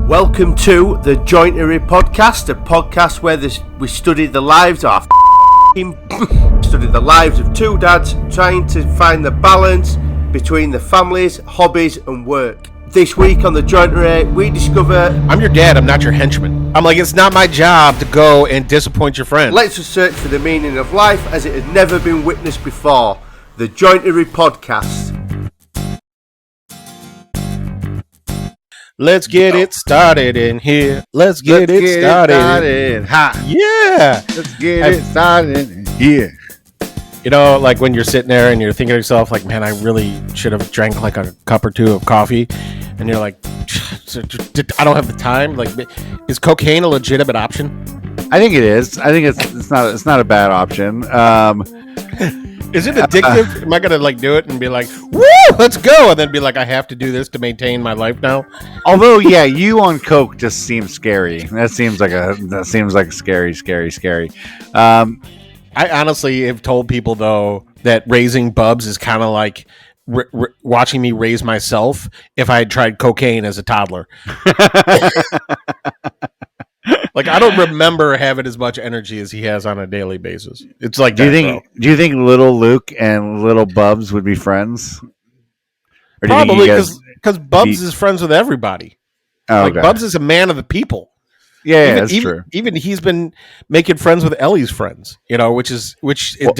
Welcome to the Jointery podcast, a podcast where we study the lives of study the lives of two dads trying to find the balance between the families, hobbies and work. This week on the Jointery, we discover I'm your dad, I'm not your henchman. I'm like, it's not my job to go and disappoint your friends. Let's search for the meaning of life as it had never been witnessed before. The Jointery podcast. Let's get it started in here. Let's get it started. Ha. Yeah. Let's get it started in here. You know, like when you're sitting there and you're thinking to yourself, like, man, I really should have drank like a cup or two of coffee. And you're like, I don't have the time. Like, is cocaine a legitimate option? I think it is. I think it's not a bad option. Is it addictive? Am I gonna like do it and be like, woo, let's go, and then be like, I have to do this to maintain my life now? Although, yeah, you on coke just seems scary. That seems like scary. I honestly have told people though that raising bubs is kind of like watching me raise myself if I had tried cocaine as a toddler. Like, I don't remember having as much energy as he has on a daily basis. It's like, do you think little Luke and little Bubs would be friends? Or probably, because Bubs is friends with everybody. Oh, like, okay. Bubs is a man of the people. Yeah, that's true. Even he's been making friends with Ellie's friends, you know, which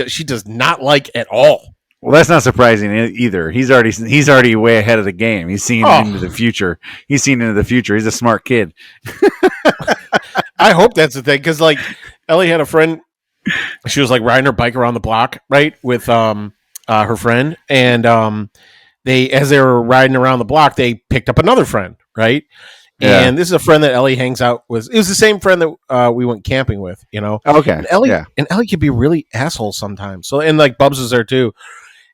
she does not like at all. Well, that's not surprising either. He's already way ahead of the game. He's seen into the future. He's a smart kid. I hope that's the thing, because like Ellie had a friend. She was like riding her bike around the block, right, with her friend, and as they were riding around the block, they picked up another friend, right? Yeah. And this is a friend that Ellie hangs out with. It was the same friend that we went camping with, you know. Okay. And Ellie can be really asshole sometimes. So, and like Bubs is there too.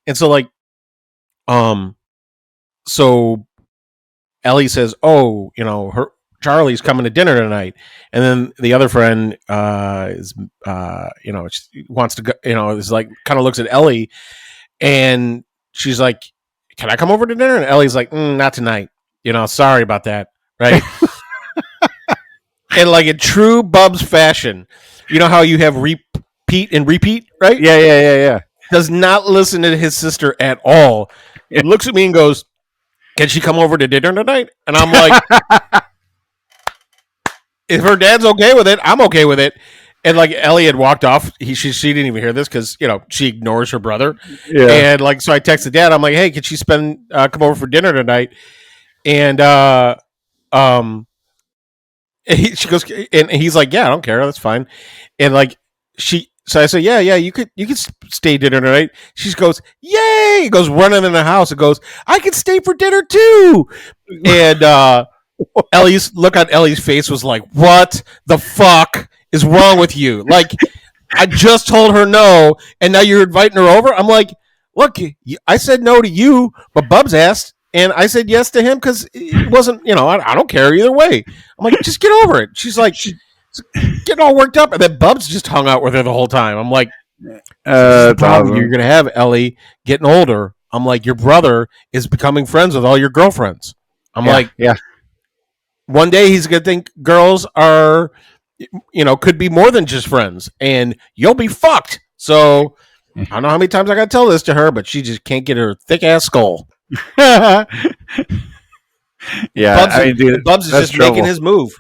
And so like so Ellie says, "Oh, you know, Charlie's coming to dinner tonight," and then the other friend is you know, wants to go, you know, is like kind of looks at Ellie, and she's like, "Can I come over to dinner?" And Ellie's like, "Not tonight. You know, sorry about that." Right? And like in true Bubs fashion, you know how you have repeat and repeat, right? Yeah. Does not listen to his sister at all. It looks at me and goes, "Can she come over to dinner tonight?" And I'm like, if her dad's okay with it, I'm okay with it. And like Ellie had walked off. She didn't even hear this because, you know, she ignores her brother. Yeah. And like, so I texted Dad. I'm like, "Hey, can she come over for dinner tonight?" And she goes, and he's like, "Yeah, I don't care. That's fine." And like so I said, yeah, you could stay dinner tonight. She goes, "Yay!" Goes running in the house and goes, "I could stay for dinner too." And Ellie's look on Ellie's face was like, "What the fuck is wrong with you? Like, I just told her no, and now you're inviting her over." I'm like, "Look, I said no to you, but Bubs asked, and I said yes to him because it wasn't, you know, I don't care either way." I'm like, "Just get over it." She's like, getting all worked up, and then Bubs just hung out with her the whole time. I'm like, the problem you're gonna have, Ellie, getting older. I'm like, your brother is becoming friends with all your girlfriends. I'm like, yeah. One day he's gonna think girls are, you know, could be more than just friends, and you'll be fucked. So I don't know how many times I gotta tell this to her, but she just can't get her thick ass skull. Yeah, Bubs is just making his move.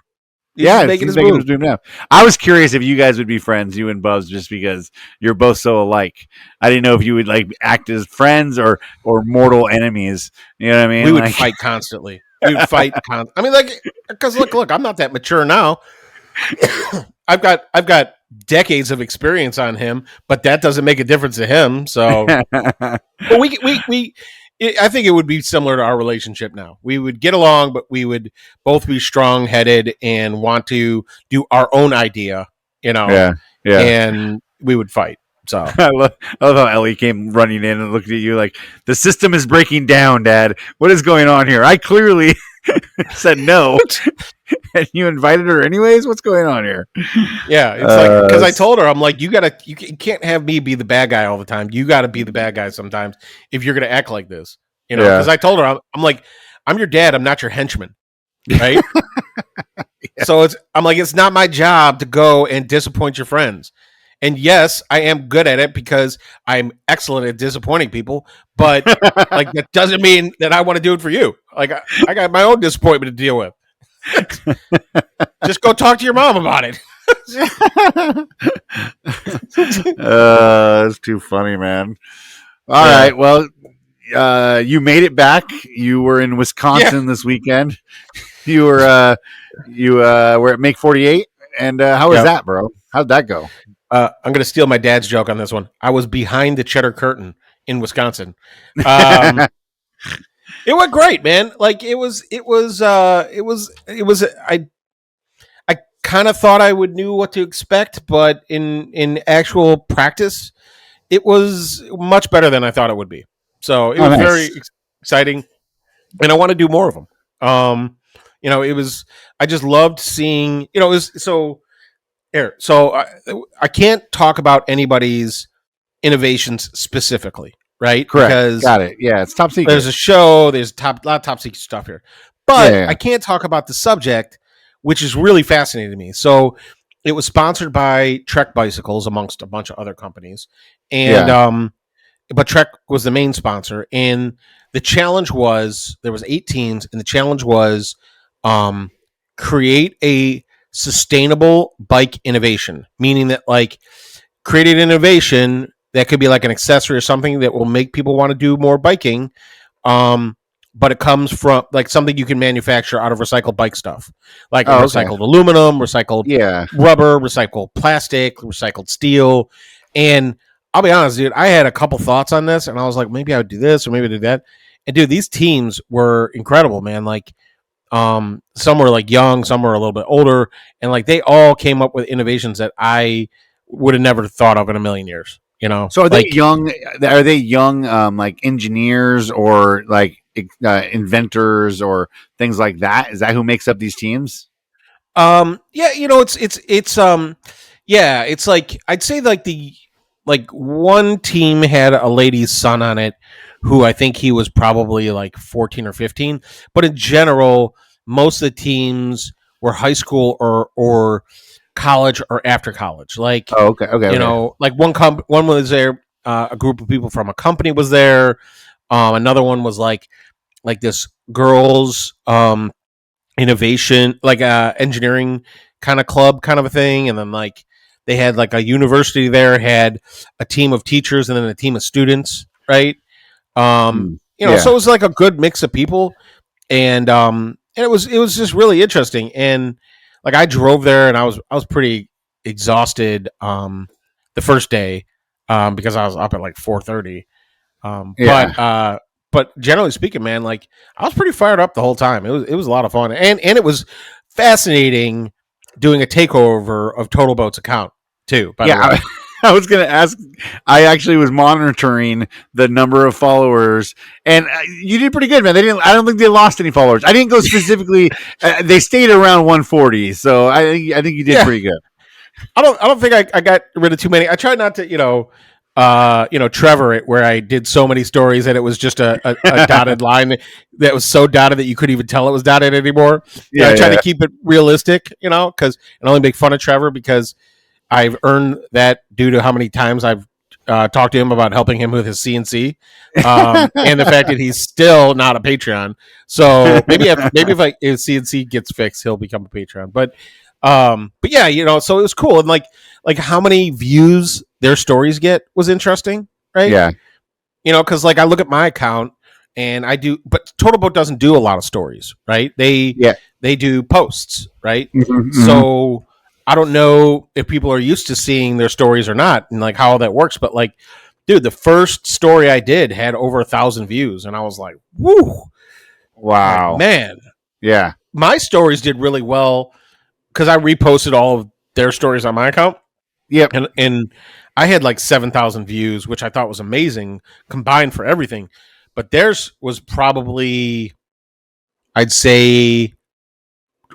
He's making his move now. I was curious if you guys would be friends, you and Bubs, just because you're both so alike. I didn't know if you would like act as friends or mortal enemies. You know what I mean? We would fight constantly. We would fight. I mean, like, because look, I'm not that mature now. I've got decades of experience on him, but that doesn't make a difference to him. So, but I think it would be similar to our relationship now. We would get along, but we would both be strong-headed and want to do our own idea, you know. Yeah. And we would fight. So I love how Ellie came running in and looked at you like, "The system is breaking down, Dad. What is going on here? I clearly said no, and you invited her anyways. What's going on here?" Yeah, it's like, because I told her, I'm like, you can't have me be the bad guy all the time. You got to be the bad guy sometimes if you're gonna act like this, you know. Because I told her, I'm like, I'm your dad. I'm not your henchman, right? So I'm like, it's not my job to go and disappoint your friends. And yes, I am good at it because I'm excellent at disappointing people. But like, that doesn't mean that I want to do it for you. Like, I got my own disappointment to deal with. Just go talk to your mom about it. That's too funny, man. All right, well, you made it back. You were in Wisconsin this weekend. You were were at Make 48, and how was that, bro? How'd that go? I'm going to steal my dad's joke on this one. I was behind the cheddar curtain in Wisconsin. It went great, man. Like it was. I kind of thought I would knew what to expect, but in actual practice, it was much better than I thought it would be. So it was very exciting, and I want to do more of them. It was. I just loved seeing. It was so. Here, so I can't talk about anybody's innovations specifically, right? Correct. Because got it. Yeah, it's top secret. There's a show. There's a lot of top secret stuff here, but I can't talk about the subject, which is really fascinating to me. So it was sponsored by Trek Bicycles, amongst a bunch of other companies, and but Trek was the main sponsor. And the challenge was there was 8 teams, and the challenge was create a sustainable bike innovation, meaning that like create an innovation that could be like an accessory or something that will make people want to do more biking. But it comes from like something you can manufacture out of recycled bike stuff, like recycled aluminum, recycled rubber, recycled plastic, recycled steel. And I'll be honest, dude, I had a couple thoughts on this, and I was like, maybe I would do this or maybe do that. And dude, these teams were incredible, man. Like, some were like young, some were a little bit older, and like they all came up with innovations that I would have never thought of in a million years. So are they young? Are they young, like engineers or like inventors or things like that? Is that who makes up these teams? It's like I'd say like one team had a lady's son on it who I think he was probably like 14 or 15, but in general most of the teams were high school or college or after college. Like like one was there, a group of people from a company was there, another one was like this girls innovation, like engineering kind of club kind of a thing, and then like they had like a university there had a team of teachers and then a team of students, right? So it was like a good mix of people, and it was just really interesting. And like I drove there and I was pretty exhausted the first day because I was up at like 4:30. But generally speaking, man, like I was pretty fired up the whole time. It was a lot of fun, and it was fascinating doing a takeover of Total Boat's account too. By the way. I was going to ask. I actually was monitoring the number of followers, and you did pretty good, man. I don't think they lost any followers. I didn't go specifically. They stayed around 140, so I think you did pretty good. I don't think I got rid of too many. I tried not to, Trevor it where I did so many stories that it was just a dotted line that was so dotted that you couldn't even tell it was dotted anymore. I tried to keep it realistic, because and only make fun of Trevor because I've earned that due to how many times I've talked to him about helping him with his CNC, and the fact that he's still not a Patreon. So maybe if CNC gets fixed, he'll become a Patreon. But yeah, so it was cool, and like how many views their stories get was interesting, right? Yeah, because like I look at my account and I do, but Total Boat doesn't do a lot of stories, right? They do posts, right? Mm-hmm. So I don't know if people are used to seeing their stories or not, and like how that works. But like, dude, the first story I did had over 1,000 views, and I was like, "Woo, wow, like, man!" Yeah, my stories did really well because I reposted all of their stories on my account. Yep, and I had like 7,000 views, which I thought was amazing combined for everything. But theirs was probably, I'd say,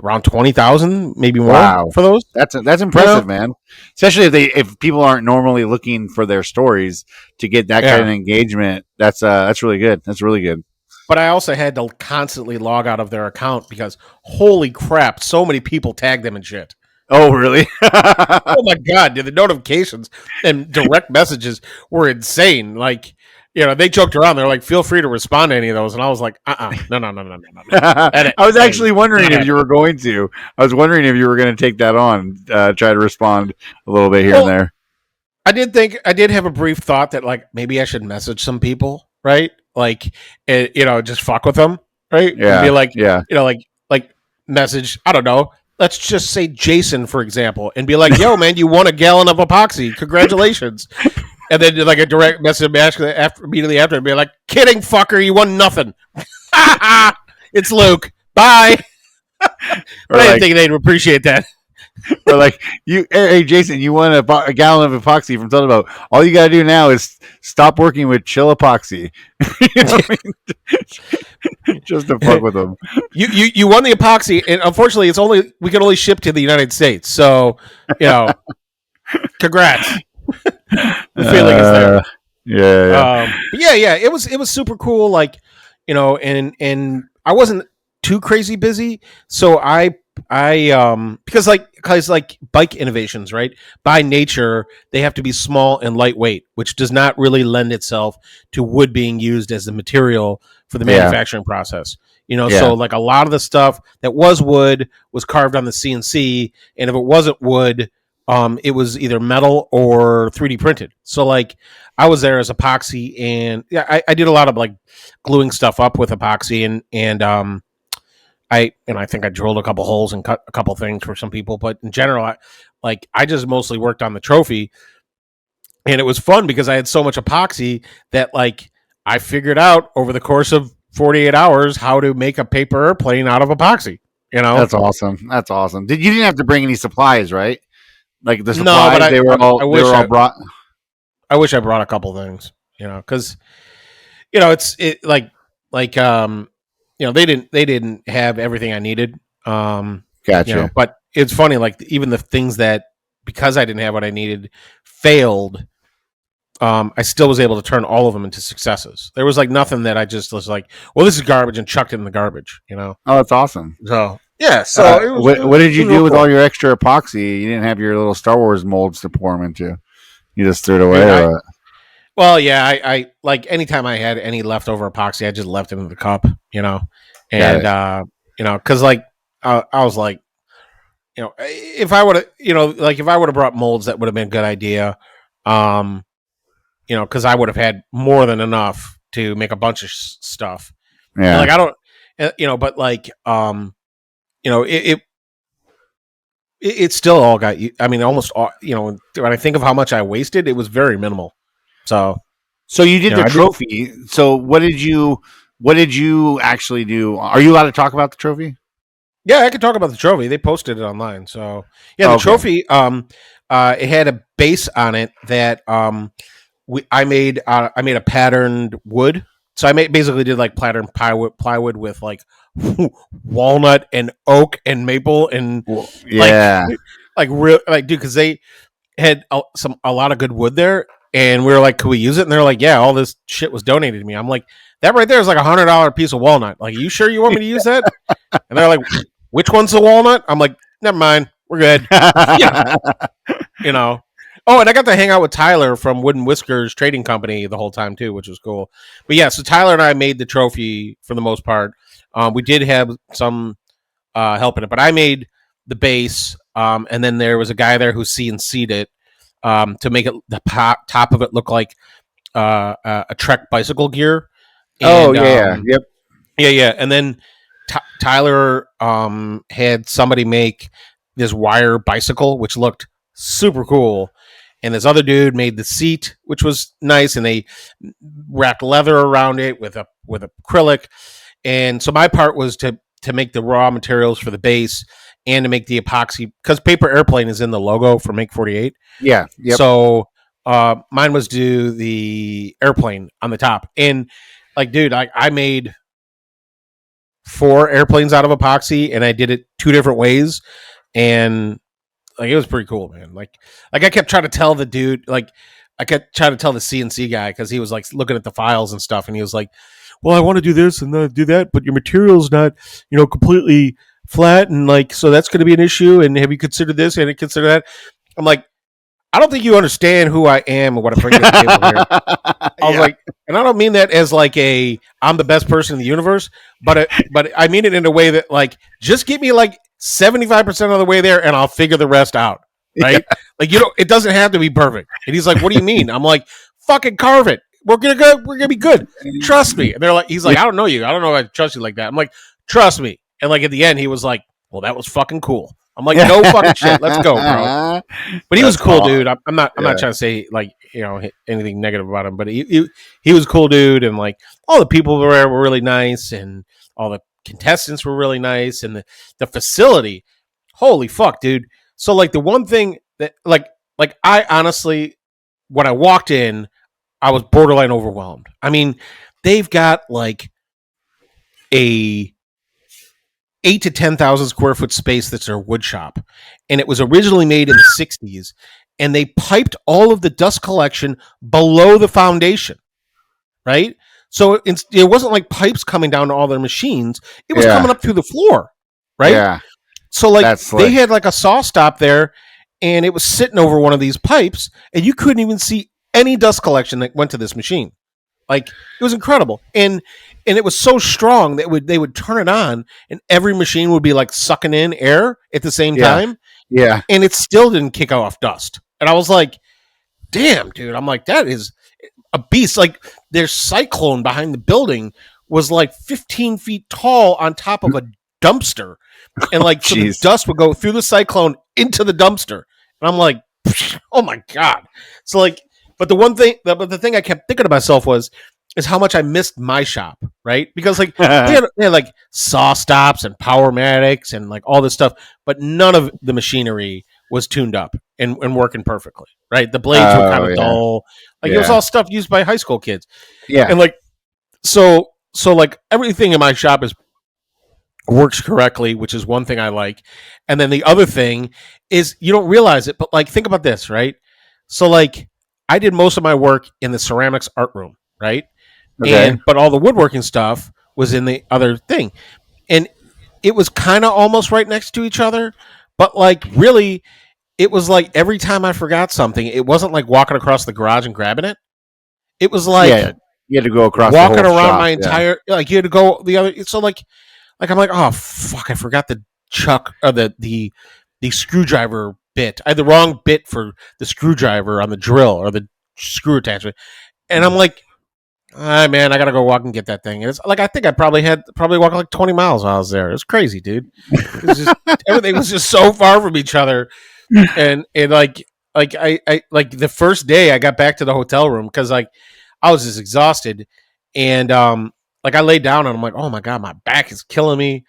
around 20,000, maybe more for those. That's impressive, man. Especially if people aren't normally looking for their stories to get that kind of engagement. That's really good. That's really good. but I also had to constantly log out of their account because holy crap, so many people tagged them and shit. Oh, really? Oh my god, dude, the notifications and direct messages were insane. Like, they joked around. They're like, "Feel free to respond to any of those," and I was like, no, no, no, no, no, no, no. I was actually wondering if you were going to. I was wondering if you were going to take that on, try to respond a little bit here and there. I did have a brief thought that like maybe I should message some people, right? Like, just fuck with them, right? Yeah, And be like, yeah. like message. I don't know. Let's just say Jason, for example, and be like, "Yo, man, you won a gallon of epoxy. Congratulations!" And then like a direct message immediately after, and be like, "Kidding, fucker, you won nothing." It's Luke. Bye. But I didn't think they'd appreciate that. Or like, hey Jason, you won a gallon of epoxy from something about. All you gotta do now is stop working with Chill Epoxy. You know what I mean? Just to fuck with them. You won the epoxy, and unfortunately, we can only ship to the United States. So, congrats. The feeling is there. Yeah. But yeah. It was super cool. Like, and I wasn't too crazy busy, so I because bike innovations, right? By nature, they have to be small and lightweight, which does not really lend itself to wood being used as the material for the manufacturing process. So like a lot of the stuff that was wood was carved on the CNC, and if it wasn't wood, it was either metal or 3D printed. So like I was there as epoxy, and I did a lot of like gluing stuff up with epoxy, and I think I drilled a couple holes and cut a couple things for some people, but in general, I just mostly worked on the trophy, and it was fun because I had so much epoxy that like I figured out over the course of 48 hours how to make a paper airplane out of epoxy. That's awesome. You didn't have to bring any supplies, right? Like the supplies, no, but they were all brought. I wish I brought a couple things, because they didn't have everything I needed. Gotcha. But it's funny, like even the things that, because I didn't have what I needed, failed. I still was able to turn all of them into successes. There was like nothing that I just was like, well, this is garbage, and chucked it in the garbage. Oh, that's awesome. So yeah. So what did you do with all your extra epoxy? You didn't have your little Star Wars molds to pour them into. You just threw it away. Well, yeah, I like anytime I had any leftover epoxy, I just left it in the cup, and because like I was like, if I would have, if I would have brought molds, that would have been a good idea, because I would have had more than enough to make a bunch of stuff. Yeah, and, like I don't, but like, it still all got. I mean, almost all. When I think of how much I wasted, it was very minimal. So you did the trophy. So what did you actually do? Are you allowed to talk about the trophy? Yeah, I could talk about the trophy. They posted it online. So yeah, the trophy. It had a base on it that I made a patterned wood. So I basically did like patterned plywood with like walnut and oak and maple and like real like dude, because they had a lot of good wood there. And we were like, could we use it? And they're like, yeah, all this shit was donated to me. I'm like, that right there is like $100 piece of walnut. Like, are you sure you want me to use that? And they're like, which one's the walnut? I'm like, never mind. We're good. Oh, and I got to hang out with Tyler from Wooden Whiskers Trading Company the whole time too, which was cool. But yeah, so Tyler and I made the trophy for the most part. We did have some help in it, but I made the base. And then there was a guy there who CNC'd it. To make it the top of it look like a Trek bicycle gear. And, yeah. And then Tyler had somebody make this wire bicycle, which looked super cool. And this other dude made the seat, which was nice, and they wrapped leather around it with acrylic. And so my part was to make the raw materials for the base and to make the epoxy, because Paper Airplane is in the logo for Make 48. Yeah. Yep. So mine was do the airplane on the top. And like, dude, I made 4 airplanes out of epoxy, and I did it 2 different ways. And like, it was pretty cool, man. Like I kept trying to tell the dude, like I kept trying to tell the CNC guy, because he was like looking at the files and stuff. And he was like, well, I want to do this and do that, but your material's not, completely flat, and like, so that's going to be an issue. And have you considered this and consider that? I'm like, I don't think you understand who I am and what I bring to the table here. I was like, and I don't mean that as like I'm the best person in the universe, but I mean it in a way that like, just get me like 75% of the way there and I'll figure the rest out. Right? Yeah. Like, it doesn't have to be perfect. And he's like, what do you mean? I'm like, fucking carve it. We're gonna be good. Trust me. And they're like, he's like, I don't know you. I don't know if I trust you like that. I'm like, trust me. And like at the end, he was like, well, that was fucking cool. I'm like, no fucking shit. Let's go, bro. But he was cool, dude. I'm not trying to say like, anything negative about him, but he was a cool dude, and like all the people there were really nice, and all the contestants were really nice, and the facility, holy fuck, dude. So like the one thing that like I honestly, when I walked in, I was borderline overwhelmed. I mean, they've got like a 8 to 10,000 square foot space that's their wood shop. And it was originally made in the 60s. And they piped all of the dust collection below the foundation, right? So it wasn't like pipes coming down to all their machines. It was coming up through the floor, right? Yeah. So like they had like a saw stop there, and it was sitting over one of these pipes, and you couldn't even see any dust collection that went to this machine. Like, it was incredible. And it was so strong that they would turn it on, and every machine would be like sucking in air at the same time. Yeah. And it still didn't kick off dust. And I was like, damn, dude. I'm like, that is a beast. Like, their cyclone behind the building was like 15 feet tall on top of a dumpster. And like, so the dust would go through the cyclone into the dumpster. And I'm like, oh my God. So like, but the thing I kept thinking to myself is how much I missed my shop, right? Because like they had like saw stops and Powermatics and like all this stuff, but none of the machinery was tuned up and working perfectly, right? The blades were kind of dull. Like it was all stuff used by high school kids. Yeah. And like so like everything in my shop works correctly, which is one thing I like. And then the other thing is you don't realize it, but like think about this, right? So like I did most of my work in the ceramics art room, right? Okay. But all the woodworking stuff was in the other thing. And it was kind of almost right next to each other, but like really it was like every time I forgot something, it wasn't like walking across the garage and grabbing it. It was like you had to go across walking the whole around shop, my entire like you had to go the other. So like I'm like, oh fuck, I forgot the chuck or the screwdriver bit. I had the wrong bit for the screwdriver on the drill or the screw attachment, and I'm like, man, I gotta go walk and get that thing. And it's like I think I probably walked like 20 miles while I was there. It was crazy, dude. It was just, everything was just so far from each other, and like I like the first day I got back to the hotel room because like I was just exhausted, and like I laid down and I'm like, oh my God, my back is killing me.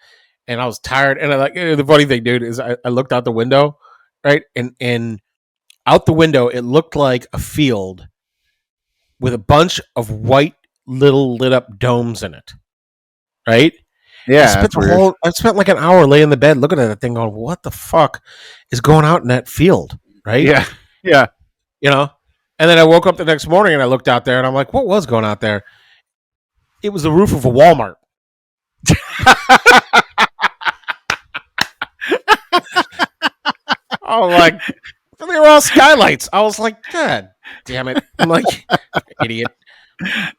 And I was tired. And I like the funny thing, dude, is I looked out the window, right? And out the window, it looked like a field with a bunch of white little lit up domes in it, right? Yeah. I spent like an hour laying in the bed looking at that thing going, what the fuck is going out in that field, right? Yeah. Yeah. And then I woke up the next morning and I looked out there and I'm like, what was going out there? It was the roof of a Walmart. I was like, they were all skylights. I was like, God damn it. I'm like, idiot.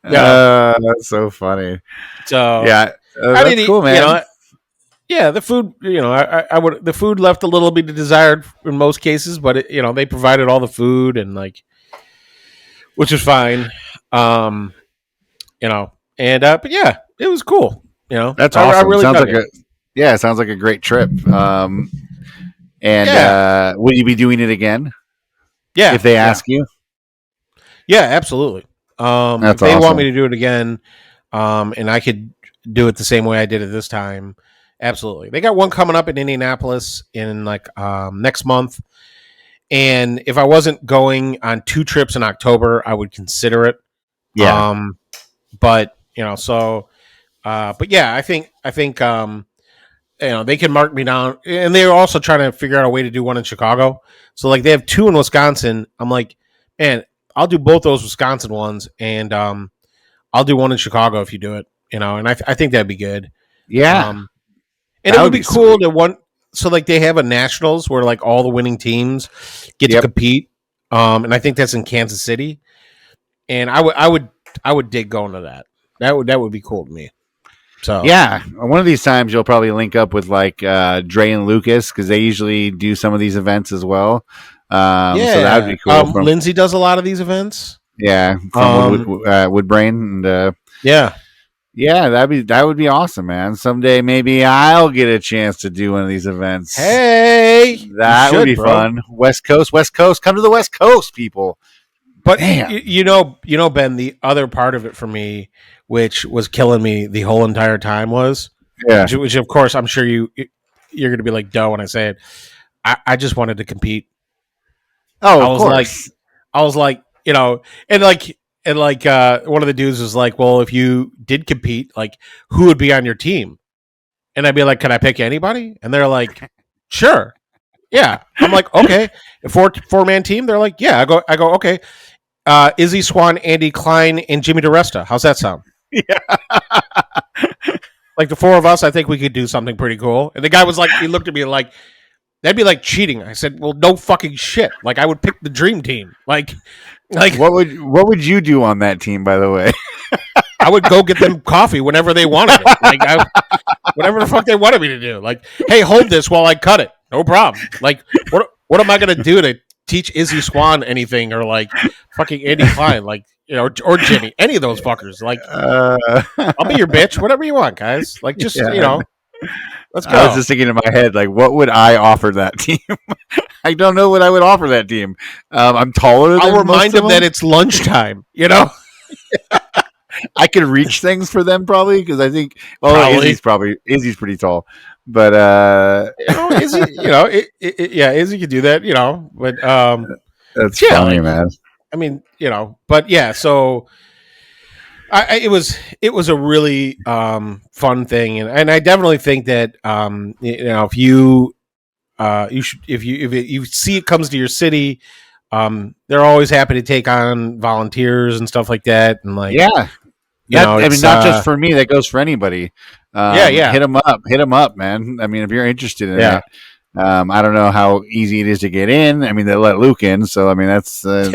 That's so funny. So yeah, that's cool, man. The food, I would, the food left a little bit desired in most cases, but they provided all the food and like, which is fine. But yeah, it was cool. That's awesome. I really sounds like it sounds like a great trip. Will you be doing it again? Yeah. If they ask you? Yeah, absolutely. If they want me to do it again, and I could do it the same way I did it this time, absolutely. They got one coming up in Indianapolis in like next month. And if I wasn't going on 2 trips in October, I would consider it. Yeah. But I think they can mark me down, and they're also trying to figure out a way to do one in Chicago. So like they have 2 in Wisconsin. I'm like, man, I'll do both those Wisconsin ones, and I'll do one in Chicago if you do it. and I think that'd be good. Yeah, And that it would would be be cool sweet. to so like they have a nationals where like all the winning teams get to Yep. compete. And I think that's in Kansas City. And I would dig going to that. That would be cool to me. So Yeah, one of these times you'll probably link up with like Dre and Lucas because they usually do some of these events as well. So that would yeah, be cool. Lindsay does a lot of these events. From Woodbrain, and Yeah, yeah, that would be awesome, man. Someday maybe I'll get a chance to do one of these events. hey, you That would should, be bro. fun. West Coast, come to the West Coast, people. But Damn. Ben, the other part of it for me, which was killing me the whole entire time, was Yeah. which of course I'm sure you're going to be like, duh, when I say it. I just wanted to compete. Oh, I of was course. like, and one of the dudes was like, well, if you did compete, like, who would be on your team? And I'd be like, can I pick anybody? And they're like, sure. Yeah. I'm like, okay. A four-man team? They're like, yeah. I go, okay. Izzy Swan, Andy Klein, and Jimmy DeResta. How's that sound? Yeah. Like the four of us, I think we could do something pretty cool. And the guy was like, he looked at me like, that'd be like cheating. I said, well, no fucking shit. Like I would pick the dream team. Like What would you do on that team, by the way? I would go get them coffee whenever they wanted it. Like whatever the fuck they wanted me to do. Like, hey, hold this while I cut it. No problem. Like, what am I gonna do to teach Izzy Swan anything or like fucking Andy Klein, like or Jimmy, any of those fuckers? Like, I'll be your bitch, whatever you want, guys. Like, just let's go. I was just thinking in my head, like, what would I offer that team? I don't know what I would offer that team. I'm taller than I'll remind most of them that it's lunchtime. I could reach things for them probably because I think Izzy's pretty tall, but Izzy, Izzy could do that. But that's yeah, funny, man. I mean, but yeah, so it was a really fun thing, and I definitely think that if you should if you see it comes to your city, they're always happy to take on volunteers and stuff like that, and like I mean, not just for me, that goes for anybody. Hit them up, man. I mean, if you're interested in it. I don't know how easy it is to get in. I mean, they let Luke in, so I mean that's and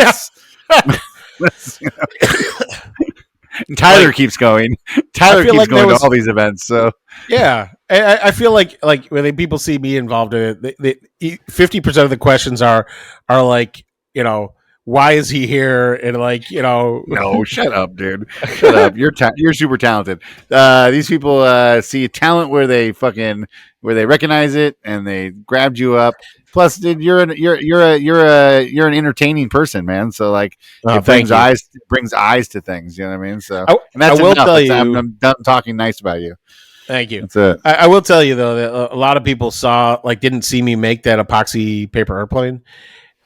Tyler keeps going. Tyler keeps going to all these events. So yeah, I feel like when people see me involved in it, 50% of the questions are like, why is he here? And like, no, shut up, dude. Shut up. You're super talented. These people see talent where they recognize it and they grabbed you up. Plus, dude, you're an entertaining person, man. So like, it brings eyes to things. You know what I mean? So and that's I will enough. tell you, I'm done talking nice about you. Thank you. That's it. I will tell you though that a lot of people didn't see me make that epoxy paper airplane,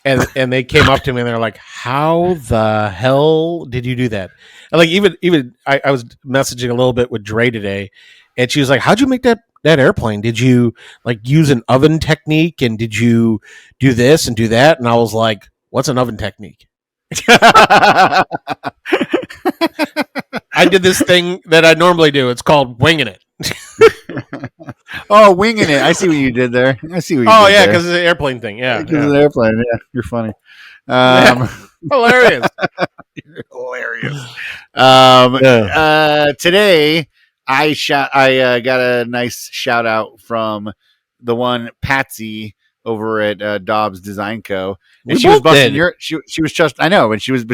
and they came up to me and they're like, "How the hell did you do that?" And like even I was messaging a little bit with Dre today, and she was like, "How'd you make that airplane? Did you like use an oven technique, and did you do this and do that?" And I was like, "What's an oven technique?" I did this thing that I normally do. It's called winging it. Oh, winging it. I see what you did there. Because because it's an airplane thing. Yeah. Because it's an airplane. Yeah, you're funny. Hilarious. You're hilarious. Today, I got a nice shout out from the one Patsy over at Dobbs Design Co. And she was busting she was just, I know, but she was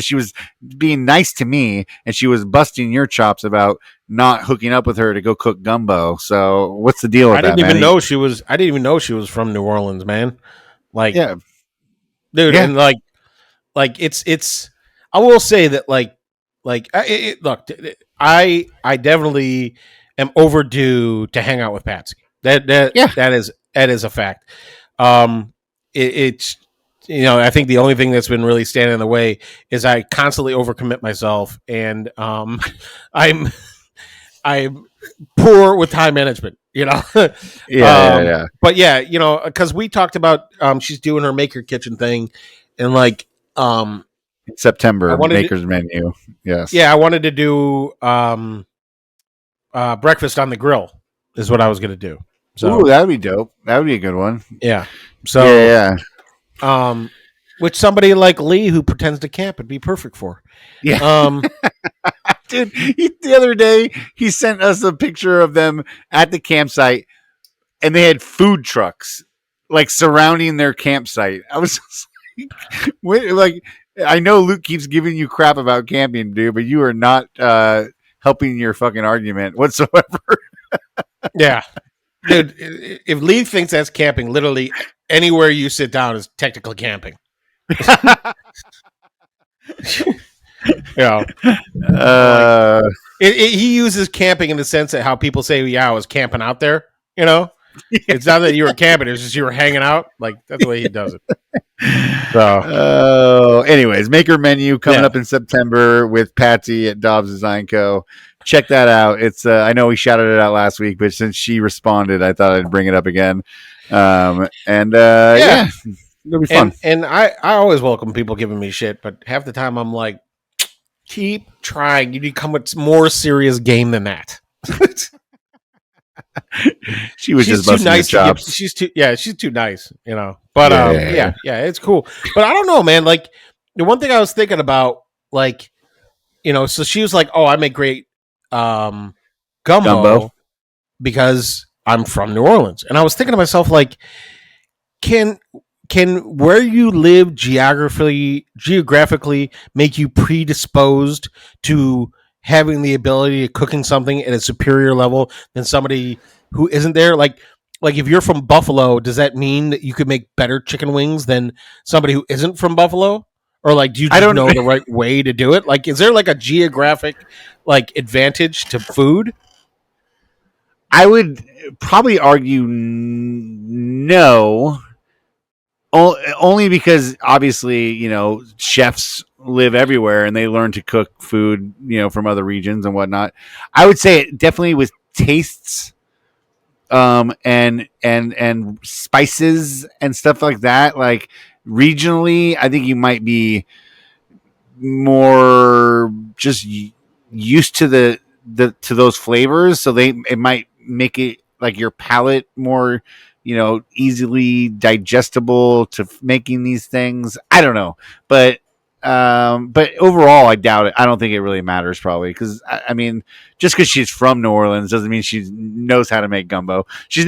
being nice to me, and she was busting your chops about not hooking up with her to go cook gumbo. So what's the deal with that? I didn't even know she was from New Orleans, man. Like, yeah, dude, and like it's. I will say that look, I definitely am overdue to hang out with Patsy. That is a fact. It's I think the only thing that's been really standing in the way is I constantly overcommit myself, and I'm poor with time management. But yeah, because we talked about she's doing her maker kitchen thing, and like September Maker's Menu. Yes. Yeah, I wanted to do breakfast on the grill is what I was gonna do. So Ooh, that would be dope. That would be a good one. yeah. So Yeah. which somebody like Lee who pretends to camp would be perfect for. Yeah. Dude, the other day he sent us a picture of them at the campsite, and they had food trucks like surrounding their campsite. I was just like, I know Luke keeps giving you crap about camping, dude, but you are not helping your fucking argument whatsoever. Yeah, dude. If Lee thinks that's camping, literally anywhere you sit down is technically camping. Yeah. He uses camping in the sense that how people say, "Yeah, I was camping out there." You know, it's not that you were camping; it's just you were hanging out. Like that's the way he does it. So, anyways, Maker Menu coming up in September with Patsy at Dobbs Design Co. Check that out. It's I know we shouted it out last week, but since she responded, I thought I'd bring it up again. Yeah, it'll be fun. And I always welcome people giving me shit, but half the time I'm like, keep trying. You need to come with more serious game than that. She's just busting nice chops. She's too nice, you know. But yeah, it's cool. But I don't know, man. Like the one thing I was thinking about, like, you know, so she was like, "Oh, I make great gumbo because I'm from New Orleans," and I was thinking to myself, like, can where you live geographically make you predisposed to having the ability of cooking something at a superior level than somebody who isn't there? Like if you're from Buffalo, does that mean that you could make better chicken wings than somebody who isn't from Buffalo? Or like, do you just know the right way to do it? Like, is there like a geographic like advantage to food? I would probably argue no. Only because obviously, you know, chefs live everywhere and they learn to cook food, you know, from other regions and whatnot. I would say it definitely with tastes, and spices and stuff like that. Like regionally, I think you might be more just used to to those flavors, so it might make it like your palate more, you know, easily digestible to making these things. I don't know, but overall, I doubt it. I don't think it really matters, probably, because I mean, just because she's from New Orleans doesn't mean she knows how to make gumbo. She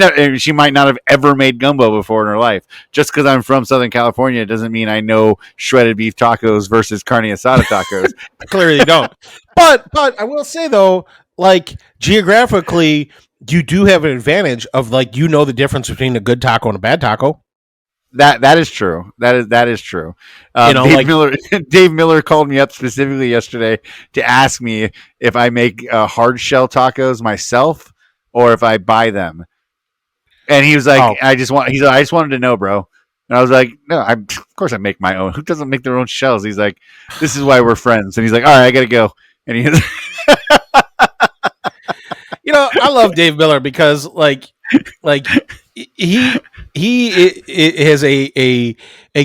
might not have ever made gumbo before in her life. Just because I'm from Southern California doesn't mean I know shredded beef tacos versus carne asada tacos. I clearly don't. But I will say though, like geographically, you do have an advantage of like, you know, the difference between a good taco and a bad taco. That is true. That is true. You know, Dave Miller called me up specifically yesterday to ask me if I make hard shell tacos myself or if I buy them. And he was like, I just wanted to know, bro. And I was like, no, of course I make my own. Who doesn't make their own shells? He's like, this is why we're friends. And he's like, all right, I gotta go. And he's you know, I love Dave Miller because like he has a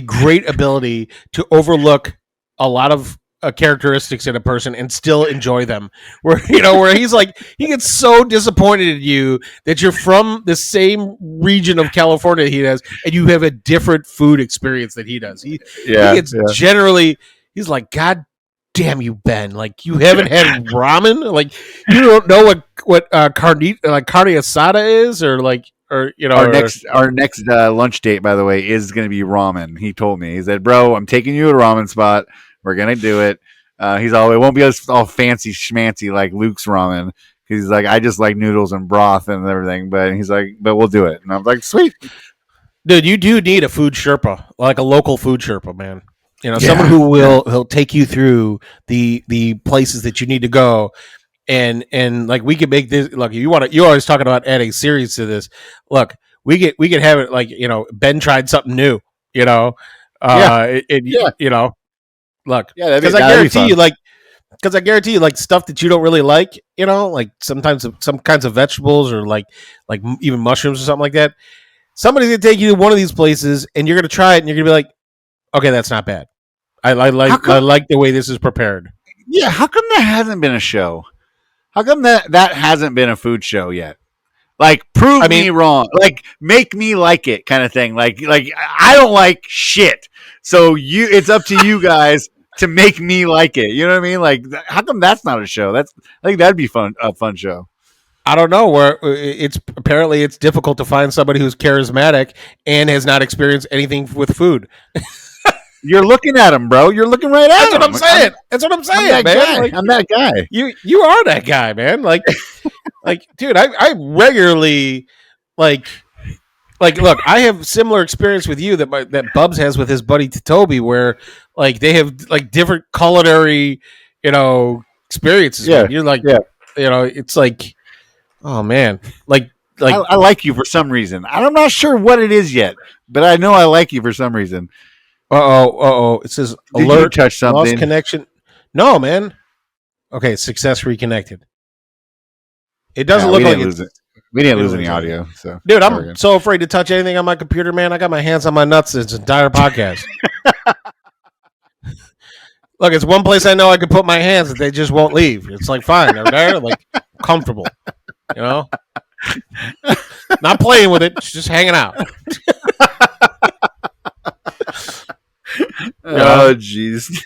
great ability to overlook a lot of characteristics in a person and still enjoy them. Where he's like, he gets so disappointed in you that you're from the same region of California he does, and you have a different food experience that he does. He gets generally, he's like, God damn you, Ben! Like, you haven't had ramen? Like, you don't know what carne asada is, or you know, our next lunch date, by the way, is going to be ramen. He told me, he said, "Bro, I'm taking you to a ramen spot. We're gonna do it." He's all, it won't be all fancy schmancy like Luke's ramen. He's like, I just like noodles and broth and everything, but he's like, but we'll do it. And I'm like, sweet, dude. You do need a food Sherpa, like a local food Sherpa, man. You know, someone who he'll take you through the places that you need to go. And like, we could make this, look, you're always talking about adding series to this. Look, we could have it like, you know, Ben tried something new, you know, you know, look, because I guarantee you, like stuff that you don't really like, you know, like sometimes some kinds of vegetables or like even mushrooms or something like that. Somebody's gonna take you to one of these places and you're gonna try it and you're gonna be like, okay, that's not bad. I like the way this is prepared. Yeah, how come there hasn't been a show? How come that hasn't been a food show yet? Like, prove me wrong. Like, make me like it, kind of thing. Like I don't like shit. So it's up to you guys to make me like it. You know what I mean? Like, how come that's not a show? I think that'd be a fun show. I don't know where it's difficult to find somebody who's charismatic and has not experienced anything with food. You're looking at him, bro. You're looking right at him. That's what I'm saying, man. I'm that guy. You are that guy, man. Like, dude, I regularly like, look, I have similar experience with you that Bubs has with his buddy Toby, where like they have like different culinary, experiences. Yeah, man. You're like, it's like, oh man, like I like you for some reason. I'm not sure what it is yet, but I know I like you for some reason. It says Did alert, you touch something? lost connection. No, man. Okay, success reconnected. It doesn't look like we didn't lose any audio. So, dude, I'm so afraid to touch anything on my computer, man. I got my hands on my nuts this entire podcast. Look, it's one place I know I can put my hands that they just won't leave. It's like fine, they're there, like comfortable, Not playing with it, just hanging out. Oh, jeez.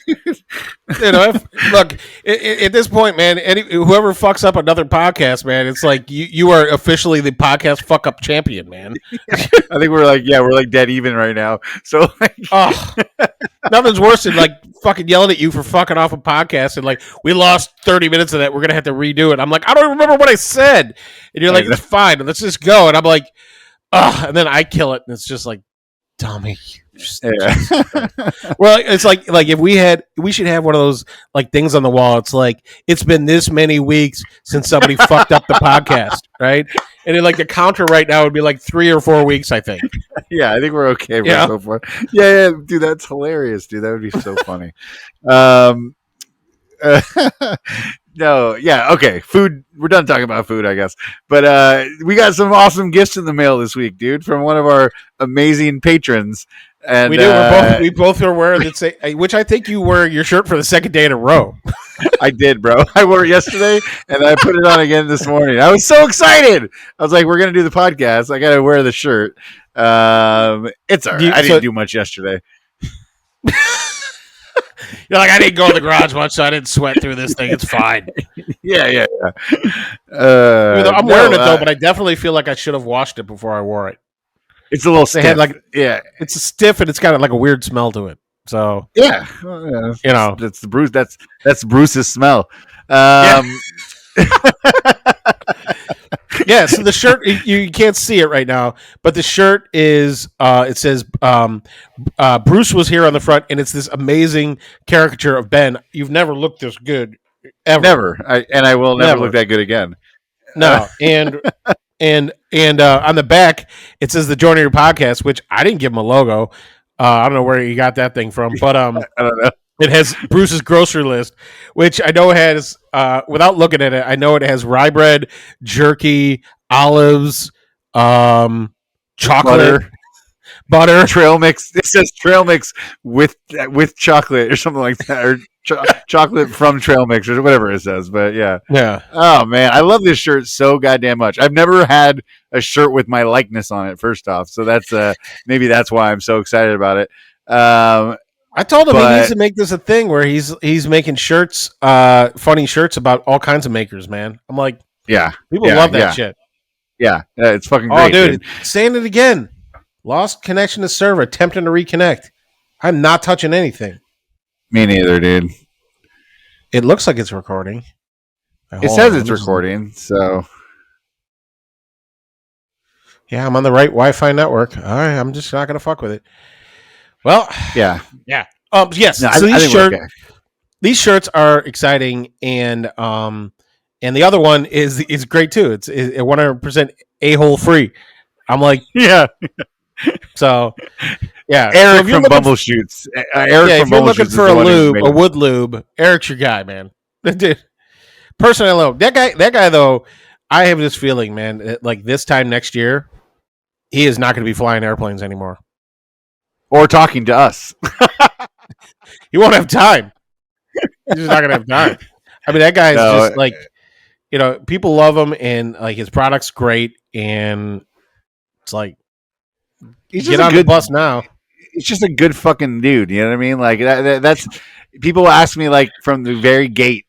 Look, at this point, man, whoever fucks up another podcast, man, it's like you are officially the podcast fuck up champion, man. I think we're like dead even right now. So, nothing's worse than like fucking yelling at you for fucking off a podcast and like we lost 30 minutes of that. We're gonna have to redo it. I'm like, I don't remember what I said, and you're like, it's fine, let's just go. And I'm like, and then I kill it, and it's just like, dummy. Well, it's like if we should have one of those like things on the wall. It's like it's been this many weeks since somebody fucked up the podcast, right? And then like the counter right now would be like 3 or 4 weeks, I think. Yeah, I think we're okay so far. Yeah, dude, that's hilarious, dude. That would be so funny. No, yeah, okay. Food. We're done talking about food, I guess. But we got some awesome gifts in the mail this week, dude, from one of our amazing patrons. And we do. We both are wearing which I think you wear your shirt for the second day in a row. I did, bro. I wore it yesterday, and I put it on again this morning. I was so excited. I was like, "We're gonna do the podcast. I gotta wear the shirt." It's all right. I didn't do much yesterday. You're like, I didn't go in the garage much, so I didn't sweat through this thing. It's fine. Yeah. I'm wearing it though, but I definitely feel like I should have washed it before I wore it. It's a little stiff. It's stiff and it's got like a weird smell to it. So that's the Bruce. That's Bruce's smell. Yeah, so the shirt, you can't see it right now, but the shirt is, it says, Bruce was here on the front, and it's this amazing caricature of Ben. You've never looked this good, ever. Never. I will never look that good again. No, and on the back, it says the Joinery Podcast, which I didn't give him a logo. I don't know where you got that thing from, but I don't know. It has Bruce's grocery list, which I know has, without looking at it, I know it has rye bread, jerky, olives, chocolate, butter, trail mix. It says trail mix with chocolate or something like that, or chocolate from trail mix or whatever it says. But yeah. Oh man, I love this shirt so goddamn much. I've never had a shirt with my likeness on it. First off, so that's maybe that's why I'm so excited about it. I told him he needs to make this a thing where he's making shirts, funny shirts about all kinds of makers, man. I'm like, people love that shit. Yeah, it's fucking great. Oh, dude, saying it again. Lost connection to server, attempting to reconnect. I'm not touching anything. Me neither, dude. It looks like it's recording. It says it's recording, so. Yeah, I'm on the right Wi-Fi network. All right, I'm just not going to fuck with it. Well, yeah. Yes. No, so these shirts are exciting, and the other one is great too. It's 100% a-hole free. I'm like, yeah. So, yeah. Eric from Bumble Shoots. If you're looking for a wood lube, Eric's your guy, man. Dude, personally, I love that guy. Though, I have this feeling, man, that, like this time next year, he is not going to be flying airplanes anymore. Or talking to us. He won't have time. He's just not going to have time. I mean, that guy is just like, people love him, and like his product's great, and it's like He's get just a on the good bus now. He's just a good fucking dude. You know what I mean? Like that's people ask me like from the very gate,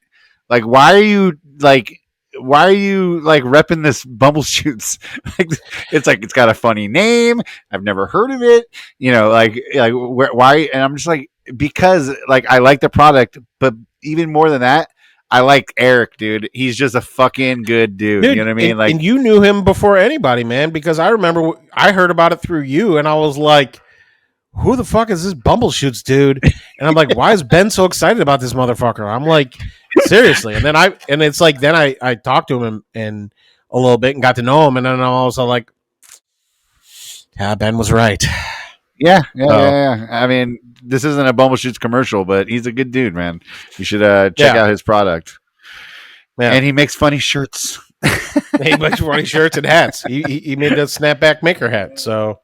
like why are you like repping this Bumbleshoots? Like it's got a funny name. I've never heard of it. Why? And I'm just like because like I like the product, but even more than that, I like Eric, dude. He's just a fucking good dude. Dude, You know what I mean? and you knew him before anybody, man, because I remember I heard about it through you, and I was like, who the fuck is this Bumbleshoots dude? And I'm like, why is Ben so excited about this motherfucker? I'm like, seriously. And then I talked to him and a little bit and got to know him, and then I was also like, yeah, Ben was right. Yeah. I mean, this isn't a Bumbleshoots commercial, but he's a good dude, man. You should check out his product. Yeah. And he makes funny shirts. He makes funny shirts and hats. He made the snapback maker hat. So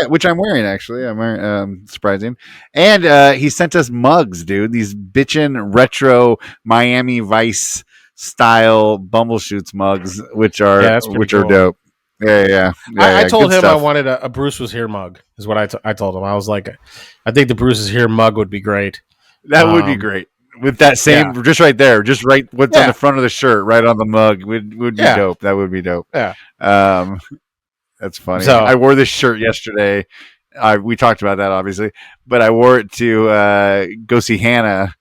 which I'm wearing actually. I'm wearing surprising. And he sent us mugs, dude. These bitchin' retro Miami Vice style Bumbleshoots mugs, which are cool. Dope. Yeah. I told him stuff. I wanted a Bruce Was Here mug. Is what I told him. I was like, I think the Bruce Is Here mug would be great. That would be great. With that same, just right there, just right what's on the front of the shirt, right on the mug would be dope. That would be dope. Yeah. That's funny. So, I wore this shirt yesterday. We talked about that obviously, but I wore it to go see Hannah.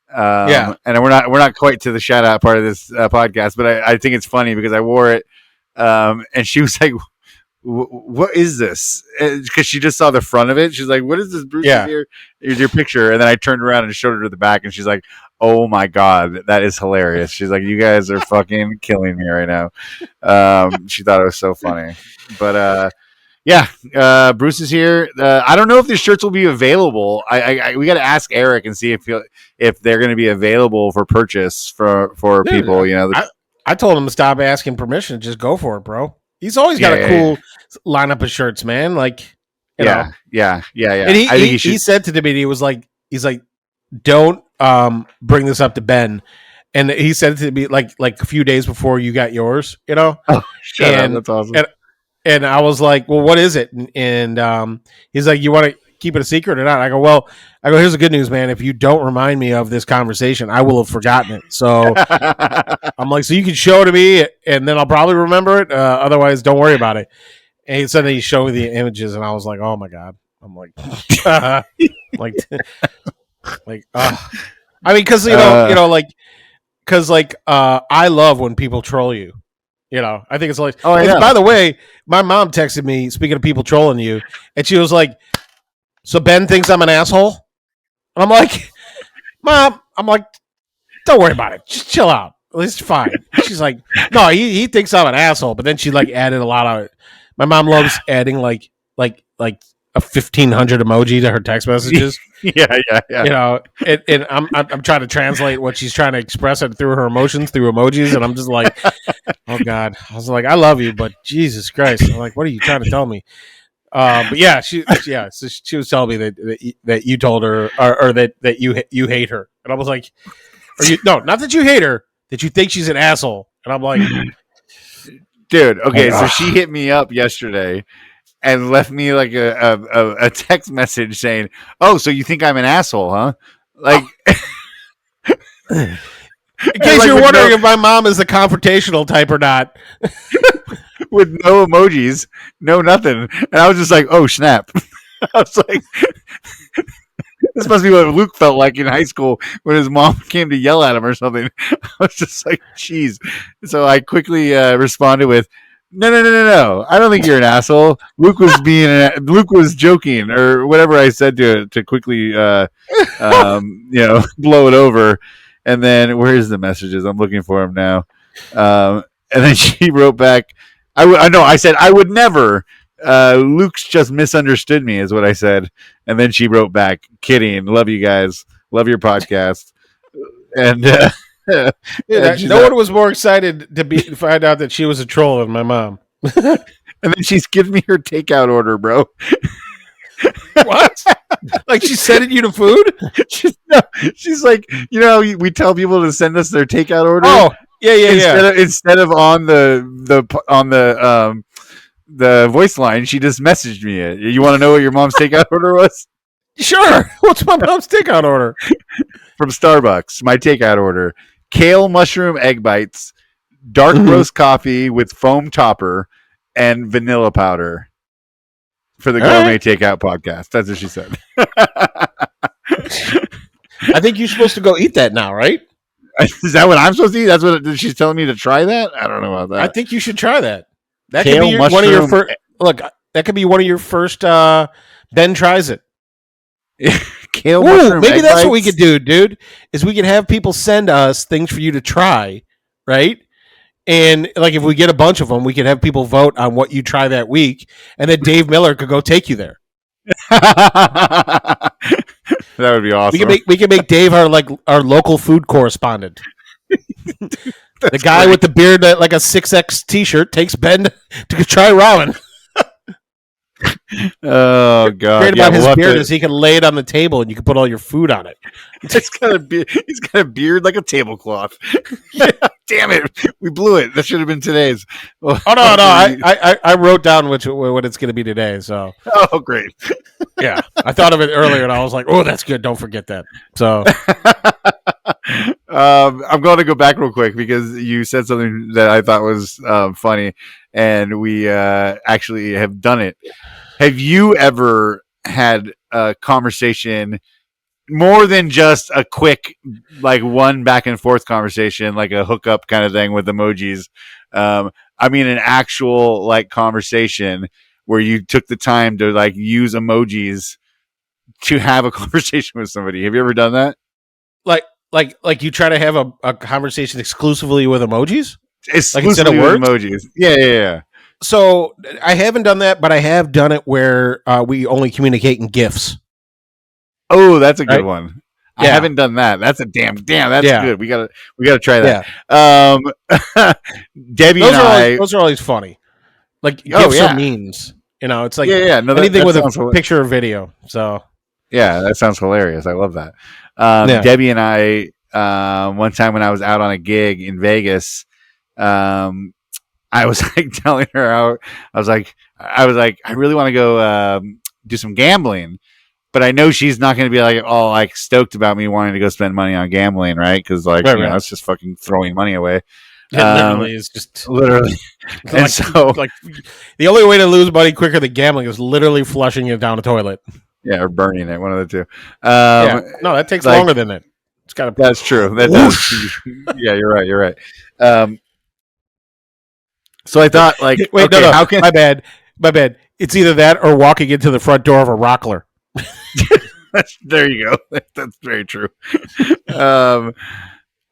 And we're not quite to the shout out part of this podcast, but I think it's funny because I wore it, and she was like, what is this? Because she just saw the front of it. She's like, what is this, Bruce? Here? Here's your picture. And then I turned around and showed her to the back, and she's like, oh my God, that is hilarious. She's like, you guys are fucking killing me right now. She thought it was so funny. But Bruce is here. I don't know if these shirts will be available. We got to ask Eric and see if they're going to be available for purchase for people. I told him to stop asking permission. Just go for it, bro. He's always got a cool lineup of shirts, man. Like, you know. Yeah. And he said to me, he's like, don't bring this up to Ben. And he said to me like a few days before you got yours, Oh, shut up. That's awesome. And I was like, well, what is it? And he's like, you want to keep it a secret or not? I go, here's the good news, man. If you don't remind me of this conversation, I will have forgotten it. So I'm like, so you can show it to me and then I'll probably remember it. Otherwise, don't worry about it. And he said that he showed me the images and I was like, oh my God. I'm like, I mean, cause I love when people troll you. I think it's like, by the way, my mom texted me, speaking of people trolling you, and she was like, so Ben thinks I'm an asshole? And I'm like, Mom, don't worry about it. Just chill out. It's fine. She's like, no, he thinks I'm an asshole. But then she like added a lot of it. My mom loves adding like a 1,500 emoji to her text messages. Yeah. And I'm trying to translate what she's trying to express it through her emotions through emojis, and I'm just like, oh God. I was like, I love you, but Jesus Christ. I'm like, what are you trying to tell me? But yeah, she was telling me that you told her or that you hate her, and I was like, not that you hate her, that you think she's an asshole, and I'm like, dude, okay, so she hit me up yesterday and left me like a text message saying, "Oh, so you think I'm an asshole, huh?" Like, in case you're wondering if my mom is the confrontational type or not. With no emojis, no nothing. And I was just like, oh, snap. I was like, this must be what Luke felt like in high school when his mom came to yell at him or something. I was just like, jeez. So I quickly responded with, no. I don't think you're an asshole. Luke was joking or whatever I said to quickly, blow it over. And then where's the messages? I'm looking for them now. And then she wrote back, I said, I would never. Luke's just misunderstood me is what I said. And then she wrote back, kidding. Love you guys. Love your podcast. And no one was more excited to find out that she was a troll than my mom. And then she's giving me her takeout order, bro. What? Like she's sending you the food? She's like, we tell people to send us their takeout order. Oh, Instead of on the voice line, she just messaged me it. You want to know what your mom's takeout order was? Sure. What's my mom's takeout order? From Starbucks, my takeout order: kale mushroom egg bites, dark roast coffee with foam topper, and vanilla powder. For the Gourmet Takeout podcast. That's what she said. I think you're supposed to go eat that now, right? Is that what I'm supposed to eat? That's what she's telling me to try that? I don't know about that. I think you should try that. That Kale, could be one of your first. Look, that could be one of your first. Ben tries it. Kale mushroom. Maybe that's what we could do, dude. Is we could have people send us things for you to try, right? And like if we get a bunch of them, we could have people vote on what you try that week, and then Dave Miller could go take you there. That would be awesome. We can make Dave our local food correspondent. The guy with the beard that like a 6X t-shirt takes Ben to try ramen. Oh god! Great about his beard is he can lay it on the table and you can put all your food on it. He's got a beard like a tablecloth. Yeah, damn it, we blew it. That should have been today's. Oh no, I wrote down what it's going to be today. So great. Yeah, I thought of it earlier and I was like, oh, that's good. Don't forget that. So I'm going to go back real quick because you said something that I thought was funny, and we actually have done it. Have you ever had a conversation more than just a quick, like one back and forth conversation, like a hookup kind of thing with emojis? I mean, an actual like conversation where you took the time to like use emojis to have a conversation with somebody. Have you ever done that? Like you try to have a conversation exclusively with emojis? Like instead of words? Emojis. Yeah. So I haven't done that, but I have done it where we only communicate in GIFs. Oh, that's a good one. Yeah. I haven't done that. That's a damn. That's good. We gotta try that. Yeah. Debbie those are always funny. Like GIFs or memes. You know, it's like anything with a picture or video. So yeah, that sounds hilarious. I love that. Debbie and I, one time when I was out on a gig in Vegas, I was like telling her how I was like, I really want to go do some gambling, but I know she's not going to be like all like stoked about me wanting to go spend money on gambling, right? Because like you know, it's just fucking throwing money away. Literally, is just literally. And like, so, like the only way to lose money quicker than gambling is literally flushing it down a toilet. Yeah, or burning it, one of the two. No, that takes longer than that. It's got to. That's true. That does. Yeah, you're right. So I thought, like, wait, okay, no, how can my bad. It's either that or walking into the front door of a Rockler. There you go. That's very true.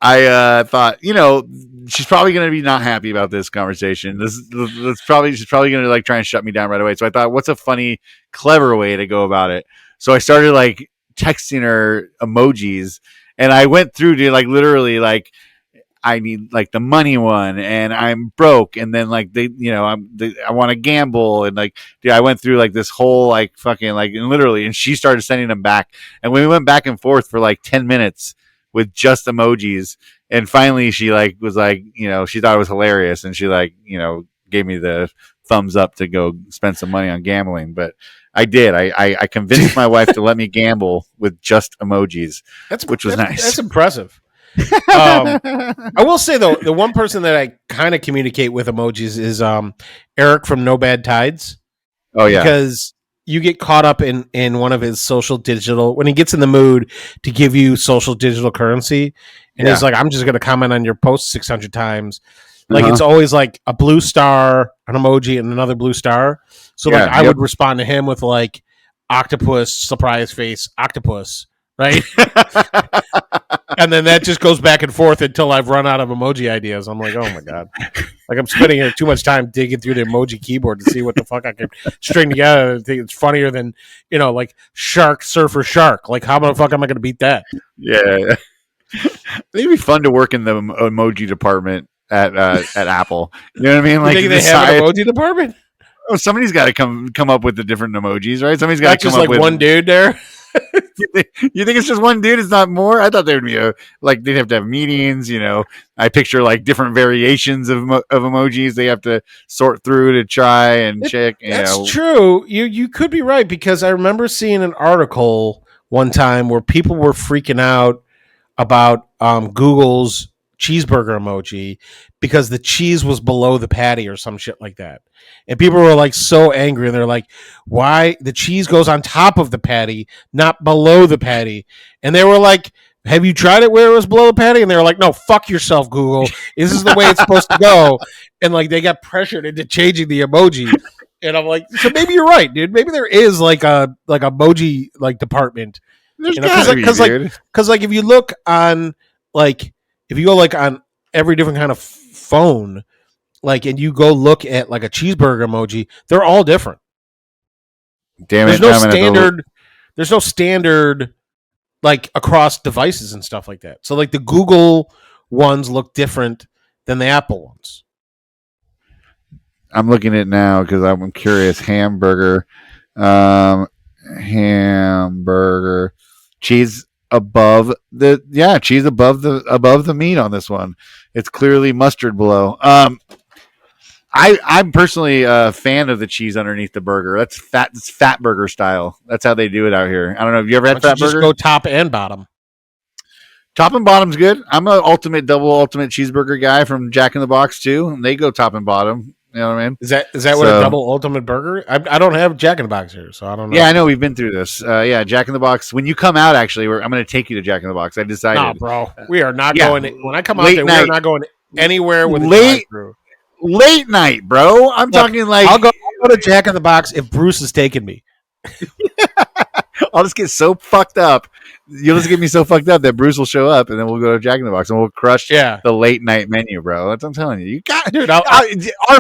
I thought, you know, she's probably going to be not happy about this conversation. She's probably going to like try and shut me down right away. So I thought, what's a funny, clever way to go about it? So I started like texting her emojis, and I went through to like literally like, I need like the money one, and I'm broke, and then like I want to gamble, and like dude, I went through like this whole like fucking like and literally, and she started sending them back, and we went back and forth for like 10 minutes with just emojis, and finally she like was like, you know, she thought it was hilarious, and she like, you know, gave me the thumbs up to go spend some money on gambling. But I did. I convinced my wife to let me gamble with just emojis, which was nice. That's impressive. I will say though, the one person that I kind of communicate with emojis is Eric from No Bad Tides. Oh yeah, because you get caught up in one of his social digital when he gets in the mood to give you social digital currency, and he's like, I'm just going to comment on your post 600 times. Like it's always like a blue star, an emoji, and another blue star. So like I would respond to him with like octopus, surprise face, octopus, right? And then that just goes back and forth until I've run out of emoji ideas. I'm like, oh my god, like I'm spending too much time digging through the emoji keyboard to see what the fuck I can string together. I think it's funnier than, you know, like shark, surfer, shark. Like how the fuck am I going to beat that? Yeah, it'd be fun to work in the emoji department at Apple. You know what I mean? Like you think they have an emoji department? Oh, somebody's got to come up with the different emojis, right? Somebody's got to come just up like with one dude there. You think it's just one dude? It's not more. I thought there would be they'd have to have meetings. I picture like different variations of emojis they have to sort through to try and check. That's true. You could be right, because I remember seeing an article one time where people were freaking out about Google's cheeseburger emoji because the cheese was below the patty or some shit like that. And people were like so angry, and they're like, why the cheese goes on top of the patty, not below the patty? And they were like, have you tried it where it was below the patty? And they were like, no, fuck yourself, Google. This is the way it's supposed to go. And like they got pressured into changing the emoji. And I'm like, so maybe you're right, dude. Maybe there is like a emoji like department. Because if you look on if you go like on every different kind of phone, like, and you go look at like a cheeseburger emoji, they're all different. Damn it! There's no standard like across devices and stuff like that. So like the Google ones look different than the Apple ones. I'm looking at it now because I'm curious. Hamburger, cheese above the meat on this one. It's clearly mustard below. I'm personally a fan of the cheese underneath the burger. That's fat. It's fat burger style. That's how they do it out here. I don't know. Have you ever had fat burger? Just go top and bottom. Top and bottom's good. I'm an ultimate cheeseburger guy from Jack in the Box too. And they go top and bottom. You know what I mean? Is that what a double ultimate burger? I don't have Jack in the Box here, so I don't know. Yeah, I know we've been through this. Jack in the Box. When you come out, actually, I'm going to take you to Jack in the Box. I decided. No, bro, we are not going. When I come out there, we are not going anywhere with a drive-through. Late night, bro. I'm talking like I'll go to Jack in the Box if Bruce is taking me. I'll just get so fucked up. You'll just get me so fucked up that Bruce will show up, and then we'll go to Jack in the Box and we'll crush the late night menu, bro. That's what I'm telling you. You got, dude. Our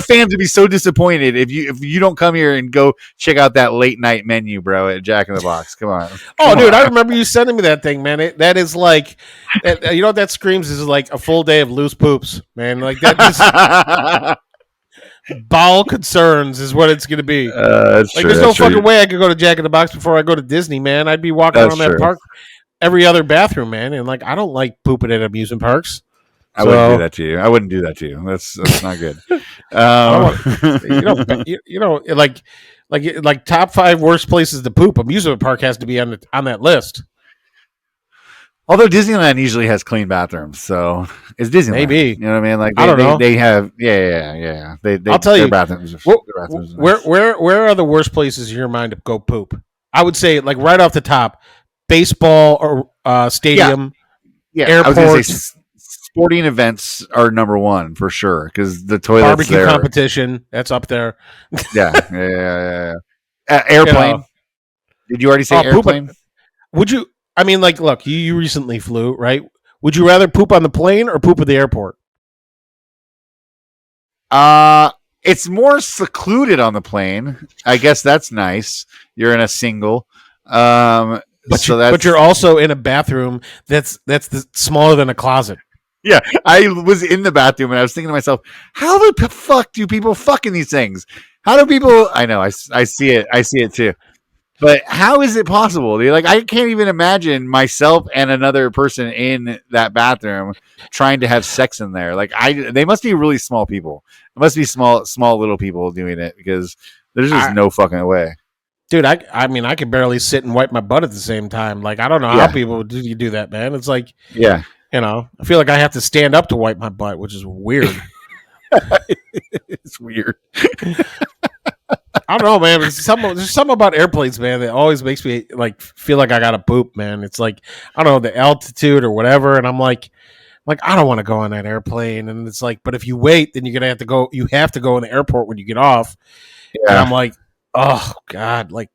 fans would be so disappointed if you don't come here and go check out that late night menu, bro, at Jack in the Box. Come on. Dude, I remember you sending me that thing, man. That is like, you know what that screams is like a full day of loose poops, man. Like that just. Bowel concerns is what it's going to be. There's no fucking way I could go to Jack in the Box before I go to Disney, man. I'd be walking around that park every other bathroom, man. And like, I don't like pooping at amusement parks. I wouldn't do that to you. I wouldn't do that to you. That's not good. Like top 5 worst places to poop. Amusement park has to be on that list. Although Disneyland usually has clean bathrooms, so it's Disneyland. Maybe. You know what I mean? Like I don't know. They have yeah. I'll tell you. Bathrooms. Where are the worst places in your mind to go poop? I would say like right off the top, baseball or stadium. Yeah. Airport. I was going to say sporting events are number 1 for sure because the toilets barbecue competition that's up there. Yeah. Airplane. Did you already say airplane? Would you? I mean, like, look, you recently flew, right? Would you rather poop on the plane or poop at the airport? It's more secluded on the plane. I guess that's nice. You're in a single. But you're also in a bathroom that's smaller than a closet. Yeah, I was in the bathroom and I was thinking to myself, how the fuck do people fuck in these things? How do people? I know, I see it. I see it too. But how is it possible? Like, I can't even imagine myself and another person in that bathroom trying to have sex in there. Like, they must be really small people. It must be small little people doing it because there's just no fucking way. Dude, I mean, I can barely sit and wipe my butt at the same time. Like, I don't know how people do that, man. It's like, I feel like I have to stand up to wipe my butt, which is weird. It's weird. I don't know, man. There's something about airplanes, man, that always makes me like feel like I gotta poop, man. It's like, I don't know, the altitude or whatever, and I'm like I don't want to go on that airplane, and it's like, but if you wait, then you're gonna have to go. You have to go in the airport when you get off. Yeah. And I'm like, oh god, like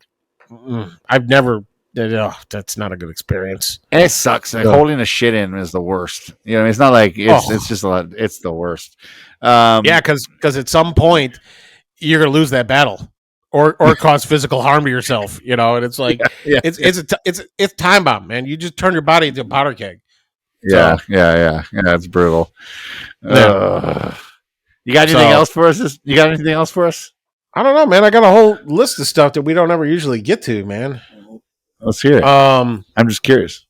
I've never. That's not a good experience. And it sucks. Like, holding a shit in is the worst. You know, it's not like it's just a lot. It's the worst. Because at some point you're gonna lose that battle. Or cause physical harm to yourself, you know, and it's like it's time bomb, man. You just turn your body into a powder keg. Yeah, it's brutal. Yeah. You got anything else for us? You got anything else for us? I don't know, man. I got a whole list of stuff that we don't ever usually get to, man. Let's hear it. Um. I'm just curious.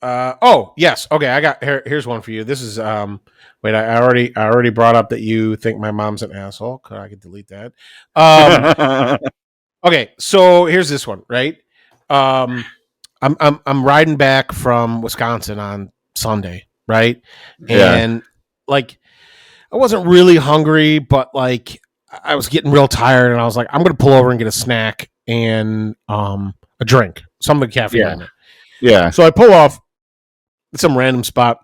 Oh yes. Okay. I got here's one for you. This is Wait. I already brought up that you think my mom's an asshole. Could I could delete that? Okay. So here's this one. Right. Um. I'm riding back from Wisconsin on Sunday. Right. Yeah. And like I wasn't really hungry, but like I was getting real tired, and I was like, I'm gonna pull over and get a snack and a drink, something with caffeine Yeah. in it. Yeah. So I pull off some random spot,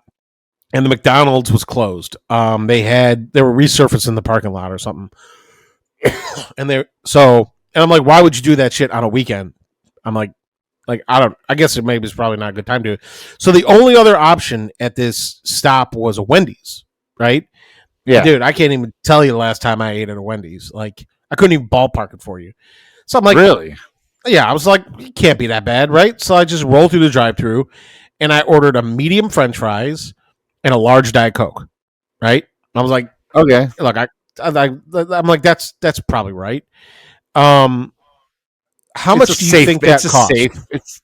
and the McDonald's was closed. They were resurfacing the parking lot or something, and I'm like, why would you do that shit on a weekend? I'm like I guess it maybe it's probably not a good time to. So the only other option at this stop was a Wendy's, right? Yeah. Dude, I can't even tell you the last time I ate at a Wendy's. Like, I couldn't even ballpark it for you. So I'm like, Really? yeah, I was like, it can't be that bad, right? So I just rolled through the drive-through, and I ordered a medium French fries and a large Diet Coke, right? I was like, Okay. look, I'm like, that's probably right. How much do you think that cost? It's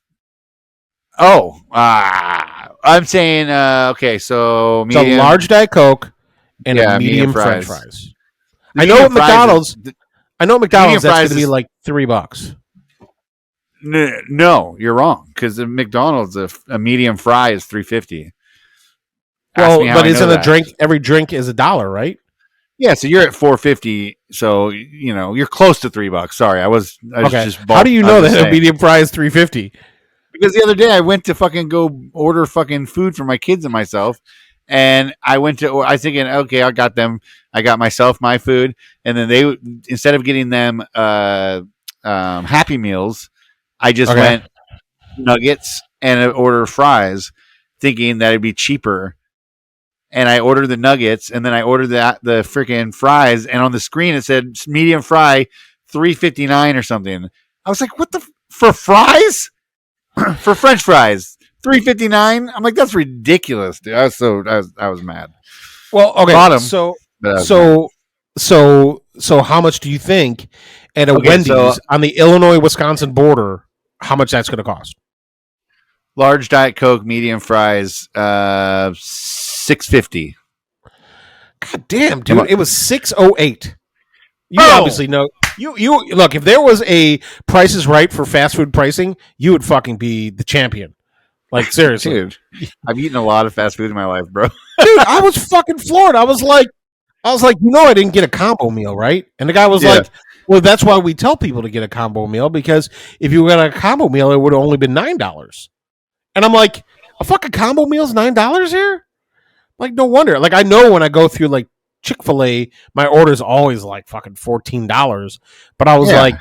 I'm saying okay. So It's a large Diet Coke and a Yeah, medium medium French fries. fries. the I know medium at fries McDonald's. is- I know at McDonald's that's going fries to be is- like $3. No, you're wrong. Because the McDonald's a medium fry is $3.50. Well, but isn't a drink? Every drink is $1, right? Yeah, so you're at $4.50. So you're close to $3. Sorry, I was Okay. just. How do you know that a medium fry is $3.50? Because the other day I went to fucking go order fucking food for my kids and myself, and I was thinking, okay, I got myself my food, and then they, instead of getting them Happy Meals, I just went nuggets and ordered fries, thinking that it'd be cheaper. And I ordered the nuggets, and then I ordered the freaking fries, and on the screen it said medium fry, $3.59 or something. I was like, what for fries? For French fries, $3.59. I'm like, that's ridiculous, dude. I was mad. Well, okay. Bottom, So how much do you think at a Wendy's on the Illinois-Wisconsin border? How much that's going to cost? Large Diet Coke, medium fries, $6.50. God damn, dude! It was $6.08. You Oh! obviously know. You look. If there was a Price is Right for fast food pricing, you would fucking be the champion. Like seriously, Dude. I've eaten a lot of fast food in my life, bro. Dude, I was fucking floored. I was like, I didn't get a combo meal, right? And the guy was like, well, that's why we tell people to get a combo meal, because if you got a combo meal, it would have only been $9. And I'm like, a fucking combo meal is $9 here? Like, no wonder. Like, I know when I go through like Chick-fil-A, my order's always like fucking $14. But I was like,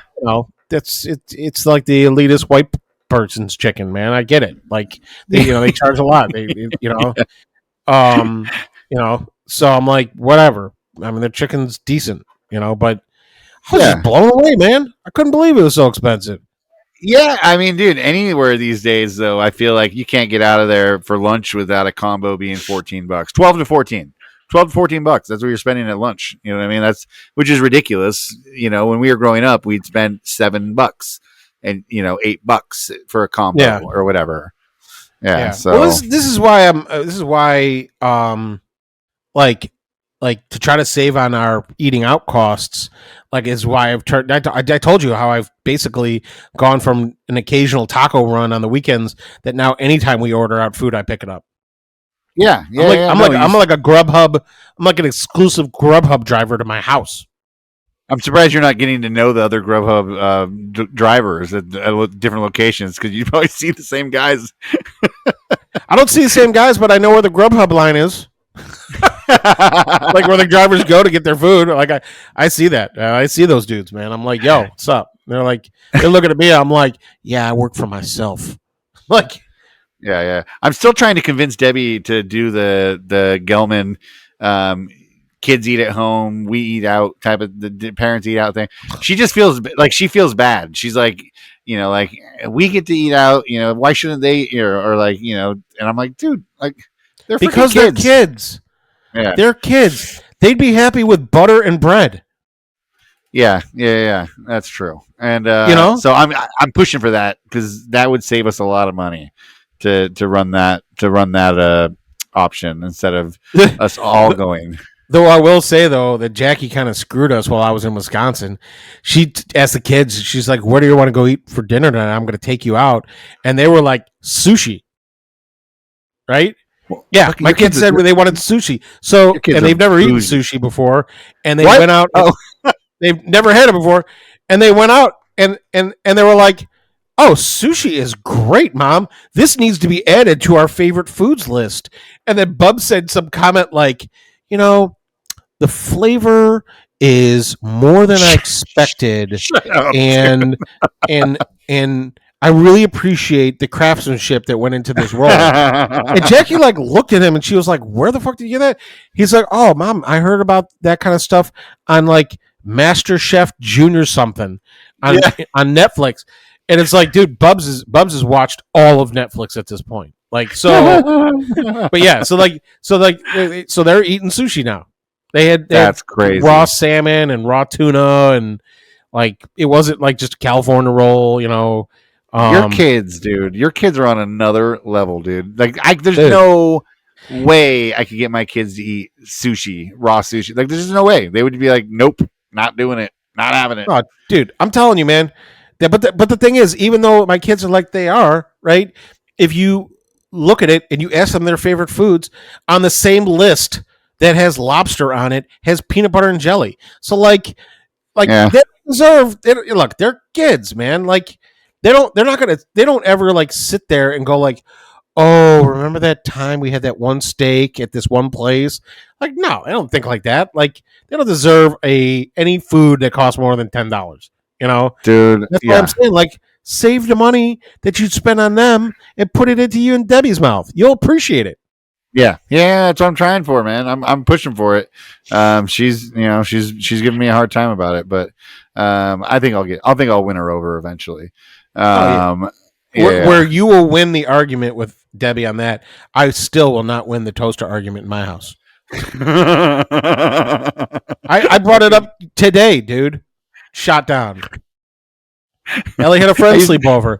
it's like the elitist white person's chicken, man. I get it. Like they charge a lot. So I'm like, whatever. I mean, their chicken's decent, but I was just blown away, man. I couldn't believe it was so expensive. Yeah, I mean, dude, anywhere these days, though, I feel like you can't get out of there for lunch without a combo being $14. 12 to 14. $12 to $14. That's what you're spending at lunch. You know what I mean? Which is ridiculous. When we were growing up, we'd spend $7 and $8 for a combo or whatever. Yeah. So this is why like to try to save on our eating out costs, like is why I've turned. I told you how I've basically gone from an occasional taco run on the weekends that now anytime we order out food, I pick it up. Yeah. I'm like a Grubhub. I'm like an exclusive Grubhub driver to my house. I'm surprised you're not getting to know the other Grubhub drivers at different locations, because you probably see the same guys. I don't see the same guys, but I know where the Grubhub line is. Like where the drivers go to get their food. Like I see that. I see those dudes, man. I'm like, yo, what's up? They're looking at me. I'm like, yeah, I work for myself. Like, yeah. I'm still trying to convince Debbie to do the Gelman kids eat at home, we eat out type of the parents eat out thing. She just feels bad. She's like, like we get to eat out, why shouldn't they? Or like, and I'm like, dude, like they're because they're kids. Yeah. They're kids. They'd be happy with butter and bread. Yeah. That's true. And You know, so I'm pushing for that because that would save us a lot of money to run that option instead of us all going. though I will say though that Jackie kind of screwed us while I was in Wisconsin. She asked the kids, she's like, "Where do you want to go eat for dinner tonight? I'm going to take you out," and they were like, "Sushi." Right? Well, Yeah, look, my your kids said are, they wanted sushi. So, your kids and are they've never eaten bougie. sushi before, and they What? went out. Oh, They've never had it before, and they went out and they were like, "Oh, sushi is great, Mom. This needs to be added to our favorite foods list." And then Bub said some comment like, "You know, the flavor is more than I expected, shut up. and and and I really appreciate the craftsmanship that went into this roll." And Jackie like looked at him and she was like, "Where the fuck did you get that?" He's like, "Oh, Mom, I heard about that kind of stuff on like Master Chef Junior something on Yeah. on Netflix." And it's like, dude, Bubs has watched all of Netflix at this point. Like, so, but yeah, so they're eating sushi now. They had That's crazy. raw salmon and raw tuna, and like it wasn't like just a California roll, you know. Your kids, dude. Your kids are on another level, dude. Like, there's Dude. no way I could get my kids to eat sushi, raw sushi. Like, there's just no way. They would be like, nope, not doing it, not having it. Oh, dude, I'm telling you, man. But the thing is, even though my kids are like they are, right? If you look at it and you ask them their favorite foods, on the same list that has lobster on it has peanut butter and jelly. So like Yeah. they deserve. Look, they're kids, man. Like they don't ever like sit there and go like, "Oh, remember that time we had that one steak at this one place?" Like, no, I don't think like that. Like, they don't deserve any food that costs more than $10. You know, Dude, that's why I'm saying, like, save the money that you'd spend on them and put it into you and Debbie's mouth. You'll appreciate it. Yeah, that's what I'm trying for, man. I'm pushing for it. She's giving me a hard time about it, but I think I'll win her over eventually. Yeah. Where you will win the argument with Debbie on that, I still will not win the toaster argument in my house. I brought it up today, dude. Shot down. Ellie had a friend sleepover,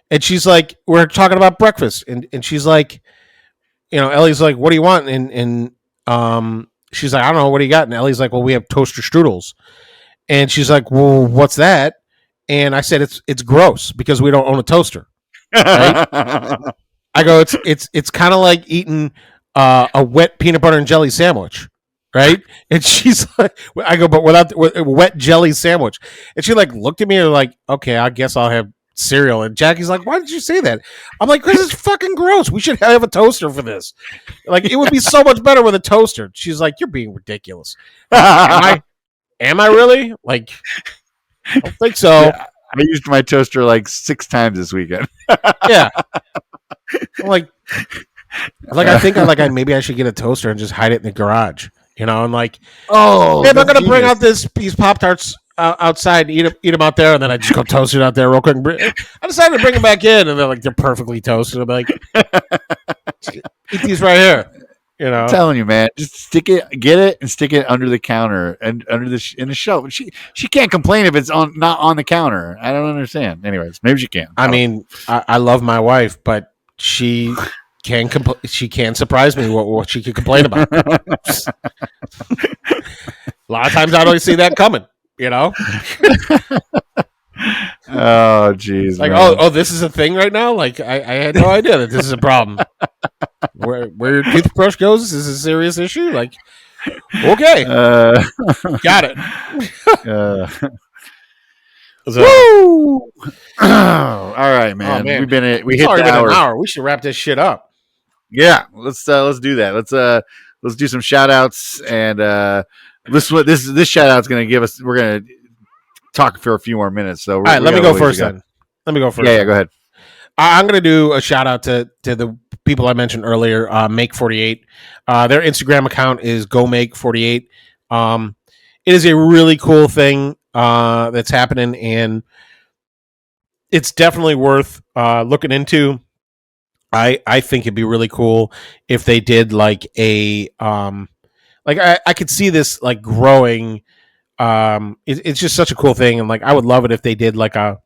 and she's like, we're talking about breakfast, and she's like, you know, Ellie's like, "What do you want?" And she's like, "I don't know, what do you got?" And Ellie's like, "Well, we have toaster strudels." And she's like, "Well, what's that?" And I said, "It's gross because we don't own a toaster." Right? I go, "It's kind of like eating a wet peanut butter and jelly sandwich." Right? And she's like, I go, "But with a wet jelly sandwich." And she like looked at me and like, "Okay, I guess I'll have cereal." And Jackie's like, "Why did you say that?" I'm like, "Because it's fucking gross. We should have a toaster for this. Like, it would be so much better with a toaster." She's like, "You're being ridiculous." Am I really? Like, I don't think so. Yeah, I used my toaster like 6 times this weekend. Yeah. I'm like I think maybe I should get a toaster and just hide it in the garage. You know, and like, Oh, hey, I'm gonna bring out these Pop-Tarts outside, eat them out there, and then I just go toast it out there real quick. I decided to bring them back in, and they're perfectly toasted. I'm like, eat these right here. You know, I'm telling you, man, just get it, and stick it under the counter and under in the shelf. She can't complain if it's not on the counter. I don't understand. Anyways, maybe she can. I mean, I love my wife, but she can surprise me what she could complain about. A lot of times I don't see that coming, you know? Oh, jeez. Like, man. oh, this is a thing right now? Like, I had no idea that this is a problem. Where your toothbrush goes is a serious issue? Like, okay. Got it. Woo! All right, man. Oh, man. We hit the hour. An hour. We should wrap this shit up. Yeah, let's do that. Let's do some shout outs, and this shout out's gonna give us. We're gonna talk for a few more minutes. So all right, let me go first then. Yeah, go ahead. I'm gonna do a shout out to the people I mentioned earlier. Make 48. Their Instagram account is Go Make 48. It is a really cool thing that's happening, and it's definitely worth looking into. I think it'd be really cool if they did like a like I could see this like growing It's just such a cool thing, and like I would love it if they did like a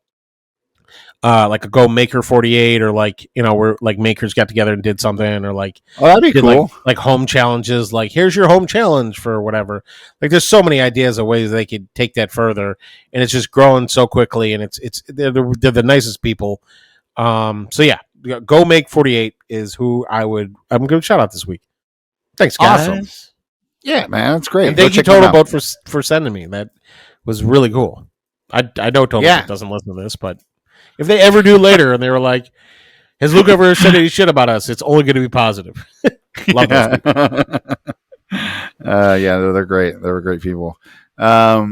Go Maker 48, or like, where like makers got together and did something, or like Oh, that'd be did cool. like home challenges, like here's your home challenge for whatever. Like there's so many ideas of ways they could take that further, and it's just growing so quickly, and they're the nicest people. So yeah, Go Make 48 is who I'm gonna shout out this week. Thanks, guys. Awesome. Yeah, man, that's great. And thank you, Total Boat, for sending me. That was really cool. I know Total Boat doesn't listen to this, but if they ever do later, and they were like, "Has Luke ever said any shit about us?" It's only going to be positive. Love those people. Yeah, they're great. They're great people. All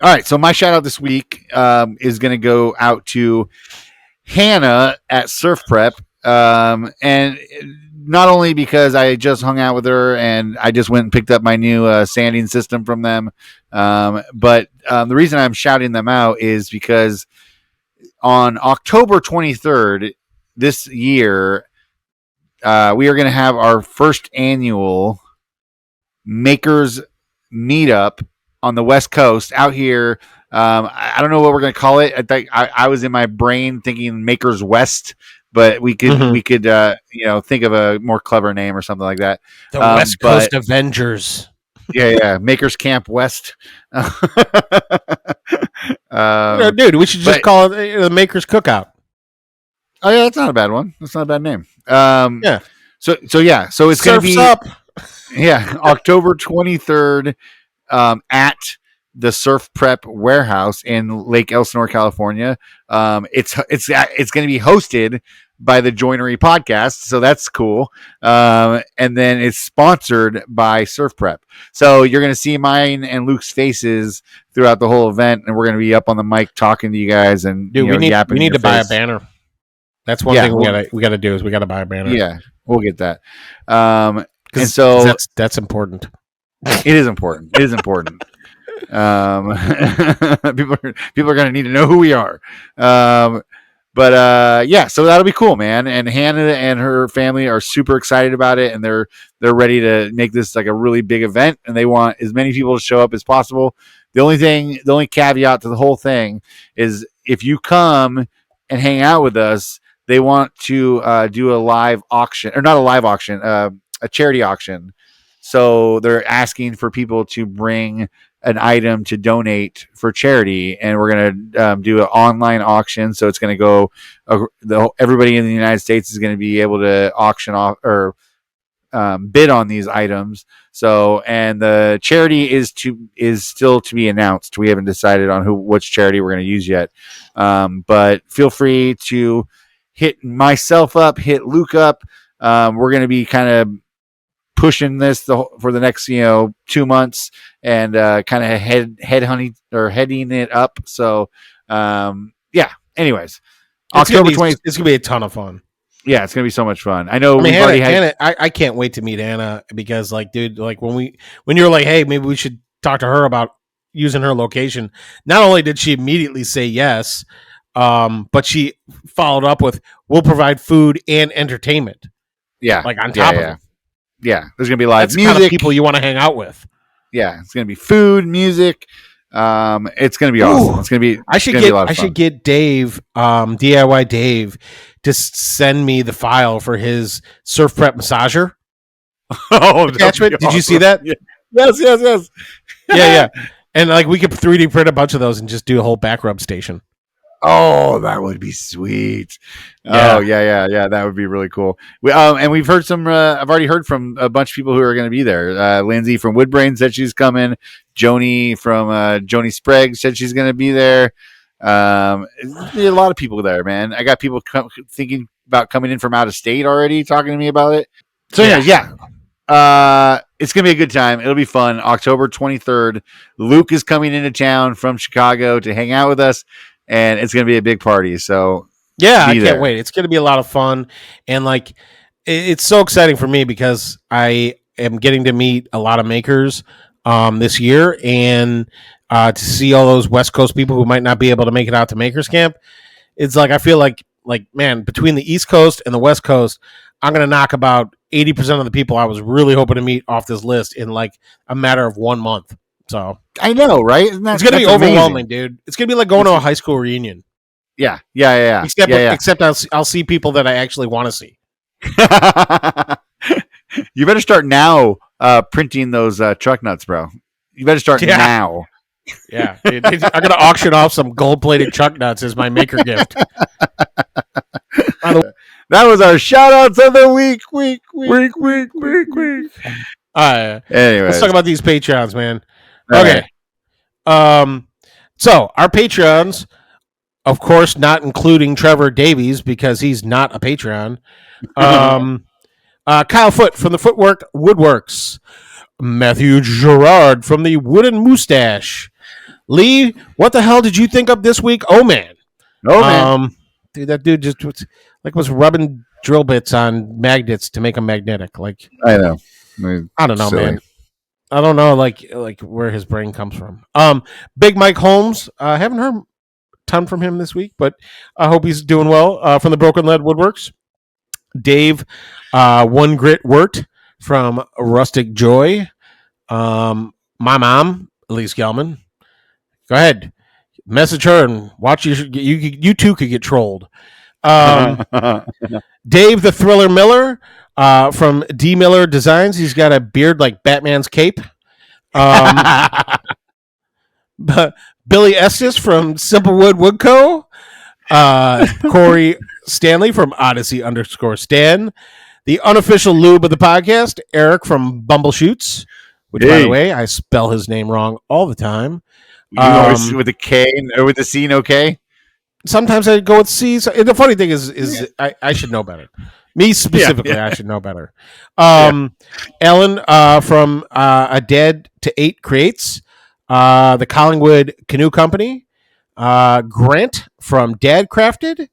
right, so my shout out this week is going to go out to Hannah at Surf Prep, and not only because I just hung out with her and I just went and picked up my new sanding system from them, but the reason I'm shouting them out is because on October 23rd this year, we are going to have our first annual Makers Meetup on the West Coast out here. I don't know what we're going to call it. I think I was in my brain thinking Makers West, but we could think of a more clever name or something like that. The West Coast Avengers. Yeah, Makers Camp West. Dude, we should just call it the Makers Cookout. Oh yeah, that's not a bad one. That's not a bad name. Yeah. So it's going to be up. Yeah, October 23rd at the Surf Prep Warehouse in Lake Elsinore, California. It's going to be hosted by the Joinery Podcast, so that's cool. And then it's sponsored by Surf Prep. So you're going to see mine and Luke's faces throughout the whole event, and we're going to be up on the mic talking to you guys. And dude, we need to buy a banner. That's one thing we got to do is we got to buy a banner. Yeah, we'll get that. And so that's important. It is important. It is important. People are going to need to know who we are. But so that'll be cool, man. And Hannah and her family are super excited about it, and they're ready to make this like a really big event, and they want as many people to show up as possible. The only caveat to the whole thing is if you come and hang out with us, they want to do a live auction, or not a live auction, a charity auction. So they're asking for people to bring an item to donate for charity, and we're going to do an online auction. So it's going to go, everybody in the United States is going to be able to auction off or bid on these items. So, and the charity is still to be announced. We haven't decided on which charity we're going to use yet. But feel free to hit myself up, hit Luke up. We're going to be kind of pushing this for the next 2 months, and kind of heading it up. So anyways, October 20th, it's gonna be a ton of fun. Yeah, it's gonna be so much fun. I know. Hannah, I can't wait to meet Hannah, because like, dude, like when you're like, hey, maybe we should talk to her about using her location, not only did she immediately say yes, but she followed up with, we'll provide food and entertainment. Yeah, like on top of it. Yeah, there's gonna be live That's music. The kind of people you want to hang out with. Yeah, it's gonna be food, music. It's gonna be awesome. It's gonna be. I should get Dave, DIY Dave, to send me the file for his Surf Prep massager. Oh, attachment. Did you see that? Yeah. Yes. Yeah. And like we could 3D print a bunch of those and just do a whole back rub station. Oh, that would be sweet. Yeah. Oh, yeah. That would be really cool. And we've heard I've already heard from a bunch of people who are going to be there. Lindsay from Woodbrain said she's coming. Joni from Joni Sprague said she's going to be there. There's a lot of people there, man. I got people thinking about coming in from out of state already, talking to me about it. So, anyways, it's going to be a good time. It'll be fun. October 23rd. Luke is coming into town from Chicago to hang out with us. And it's going to be a big party. So yeah, I can't wait. It's going to be a lot of fun. And like, it's so exciting for me because I am getting to meet a lot of makers this year, and to see all those West Coast people who might not be able to make it out to Makers Camp. It's like, I feel like, man, between the East Coast and the West Coast, I'm going to knock about 80% of the people I was really hoping to meet off this list in like a matter of 1 month. So I know, right? it's gonna be overwhelming, dude. It's gonna be like going to a high school reunion. Yeah. Except I'll see people that I actually want to see. You better start now printing those truck nuts, bro. You better start now. Yeah, dude, I'm gonna auction off some gold-plated truck nuts as my maker gift. That was our shout-outs of the week. Anyway, let's talk about these Patreons, man. All Okay. So our Patreons, of course, not including Trevor Davies because he's not a Patreon. Kyle Foote from the Footwork Woodworks. Matthew Gerard from the Wooden Mustache. Lee, what the hell did you think of this week? Oh, man. Dude, that dude just was rubbing drill bits on magnets to make them magnetic. Like, I know. I don't know, Silly. man. I don't know, like where his brain comes from. Big Mike Holmes. Haven't heard a ton from him this week, but I hope he's doing well. From the Broken Lead Woodworks. Dave, One Grit Wirt from Rustic Joy. My mom, Elise Gelman. Go ahead, message her and watch. You too could get trolled. Dave the Thriller Miller from D Miller Designs. He's got a beard like Batman's cape. Billy Estes from Simplewood Woodco. Corey Stanley from Odyssey_Stan. The unofficial lube of the podcast, Eric from Bumbleshoots. Which, by the way, I spell his name wrong all the time. You always with a K or with a C, no K? Sometimes I go with C. So, the funny thing is I should know better. Me specifically, I should know better. Ellen from A Dead to 8 Creates. The Collingwood Canoe Company. Grant from Dad Crafted.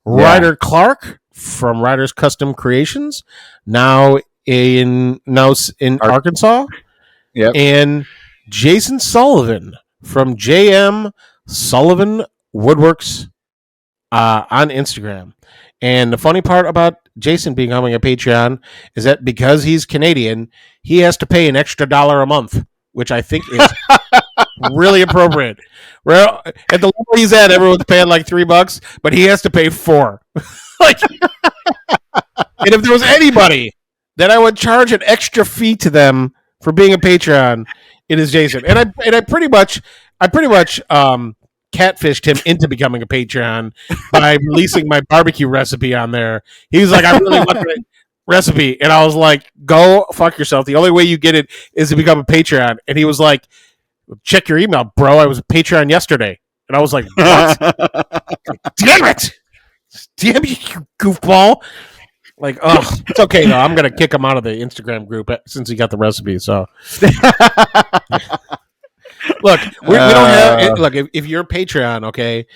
Ryder Clark from Ryder's Custom Creations. Now in Arkansas. Yep. And Jason Sullivan from JM Sullivan Woodworks on Instagram. And the funny part about Jason becoming a Patreon is that because he's Canadian, he has to pay an extra $1 a month, which I think is really appropriate. Well, at the level he's at, everyone's paying like $3, but he has to pay $4. And if there was anybody that I would charge an extra fee to them for being a Patreon, it is Jason. And I pretty much catfished him into becoming a Patreon by releasing my barbecue recipe on there. He was like, I really want that recipe. And I was like, go fuck yourself. The only way you get it is to become a Patreon. And he was like, check your email, bro. I was a Patreon yesterday. And I was like, what? Damn it. Damn you goofball. Like, oh, it's okay though. I'm gonna kick him out of the Instagram group since he got the recipe. So, look, we don't have. Look, if you're a Patreon, okay,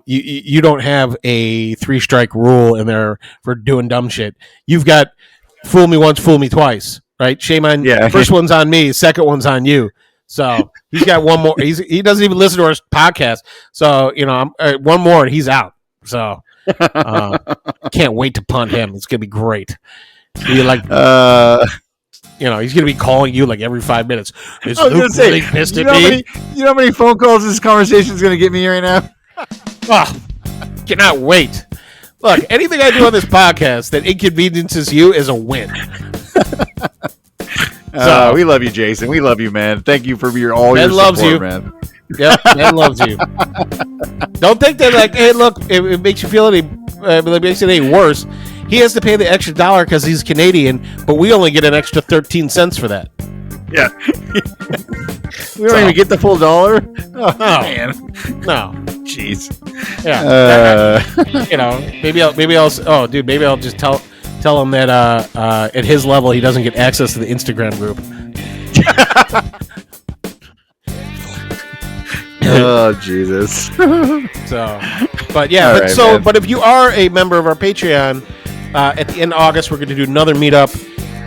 you don't have a 3-strike rule in there for doing dumb shit. You've got fool me once, fool me twice, right? Shame on first one's on me, second one's on you. So he's got one more. He doesn't even listen to our podcast. So one more and he's out. So. Can't wait to punt him. It's gonna be great. He's gonna be calling you like every 5 minutes. Is Luke really pissed at me? You know how many phone calls this conversation is gonna get me right now? Cannot wait. Look, anything I do on this podcast that inconveniences you is a win. So we love you, Jason. We love you, man. Thank you for all your support, man. Yep, Ben loves you. Don't think that like, hey, look, it makes you feel it makes it any worse. He has to pay the extra $1 because he's Canadian, but we only get an extra 13 cents for that. Yeah, we don't even get the full $1. Oh man, no, jeez. Yeah, maybe I'll just tell him that at his level he doesn't get access to the Instagram group. Oh Jesus! But if you are a member of our Patreon, at the end of August we're going to do another meetup,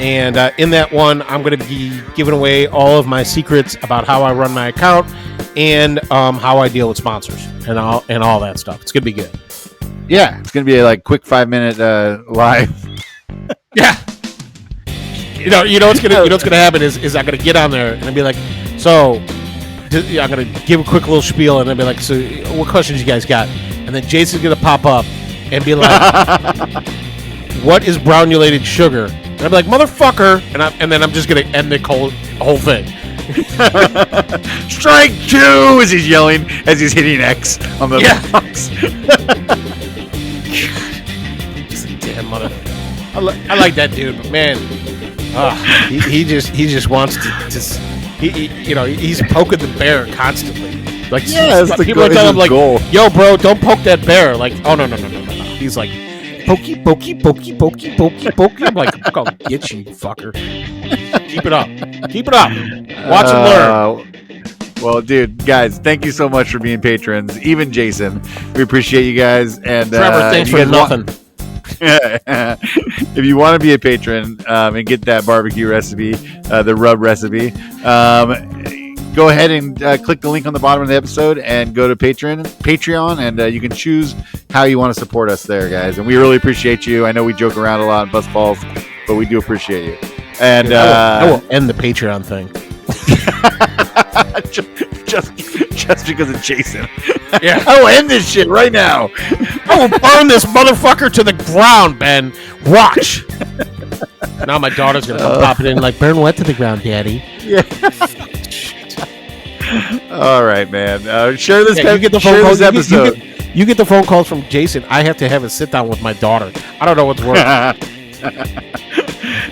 and in that one I'm going to be giving away all of my secrets about how I run my account and how I deal with sponsors and all that stuff. It's going to be good. Yeah, it's going to be a quick 5-minute live. Yeah. You know what's gonna happen is I'm gonna get on there and I'll be like, So I'm gonna give a quick little spiel and then be like, so what questions you guys got? And then Jason's gonna pop up and be like, what is granulated sugar? And I'm like, motherfucker, and then I'm just gonna end the whole thing. Strike 2 as he's yelling as he's hitting X on the box. Damn mother. I like that dude, but man, he just wants to he's poking the bear constantly. Like people are telling him like, yo, bro, don't poke that bear. Like, oh no. He's like, pokey. I'm like, I'll get you, fucker. Keep it up. Watch and learn. Well, dude, guys, thank you so much for being patrons. Even Jason, we appreciate you guys. And Trevor, thanks for nothing. If you want to be a patron and get that barbecue recipe, the rub recipe, go ahead and click the link on the bottom of the episode and go to Patreon, and you can choose how you want to support us there, guys. And we really appreciate you. I know we joke around a lot and bust balls, but we do appreciate you. And I will end the Patreon thing. just because of Jason. Yeah. I will end this shit right now. I will burn this motherfucker to the ground, Ben. Watch. Now my daughter's gonna come popping in like, burn what to the ground, Daddy? Yeah. All right, man. Share this. You get the phone calls. Episode. You get the phone calls from Jason. I have to have a sit down with my daughter. I don't know what's worse.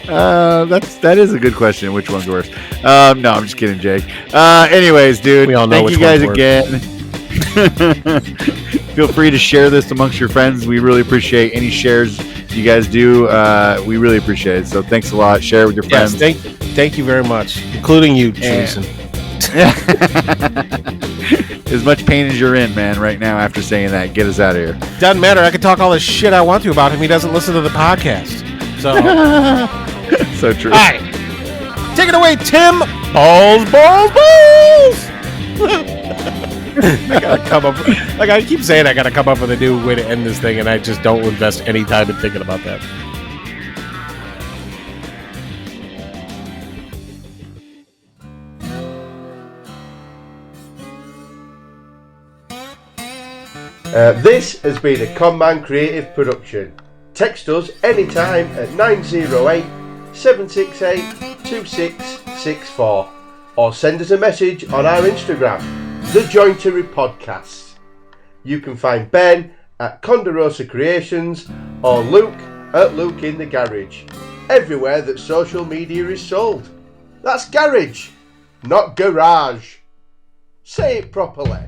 That is a good question. Which one's worse? No, I'm just kidding, Jake. Anyways, dude, we all know thank you guys again. Feel free to share this amongst your friends. We really appreciate any shares you guys do. We really appreciate it. So thanks a lot. Share it with your friends. Yes, thank you very much, including you, Jason. As much pain as you're in, man, right now after saying that. Get us out of here. Doesn't matter. I can talk all this shit I want to about him. He doesn't listen to the podcast. So, so true. All right. Take it away, Tim. Balls. I gotta come up. Like I keep saying, I gotta come up with a new way to end this thing, and I just don't invest any time in thinking about that. This has been a ConMan creative production. Text us anytime at 908 768 2664 or send us a message on our Instagram, thejointery podcast. You can find Ben at Conderosa Creations or Luke at Luke in the Garage, everywhere that social media is sold. That's garage, not garage. Say it properly.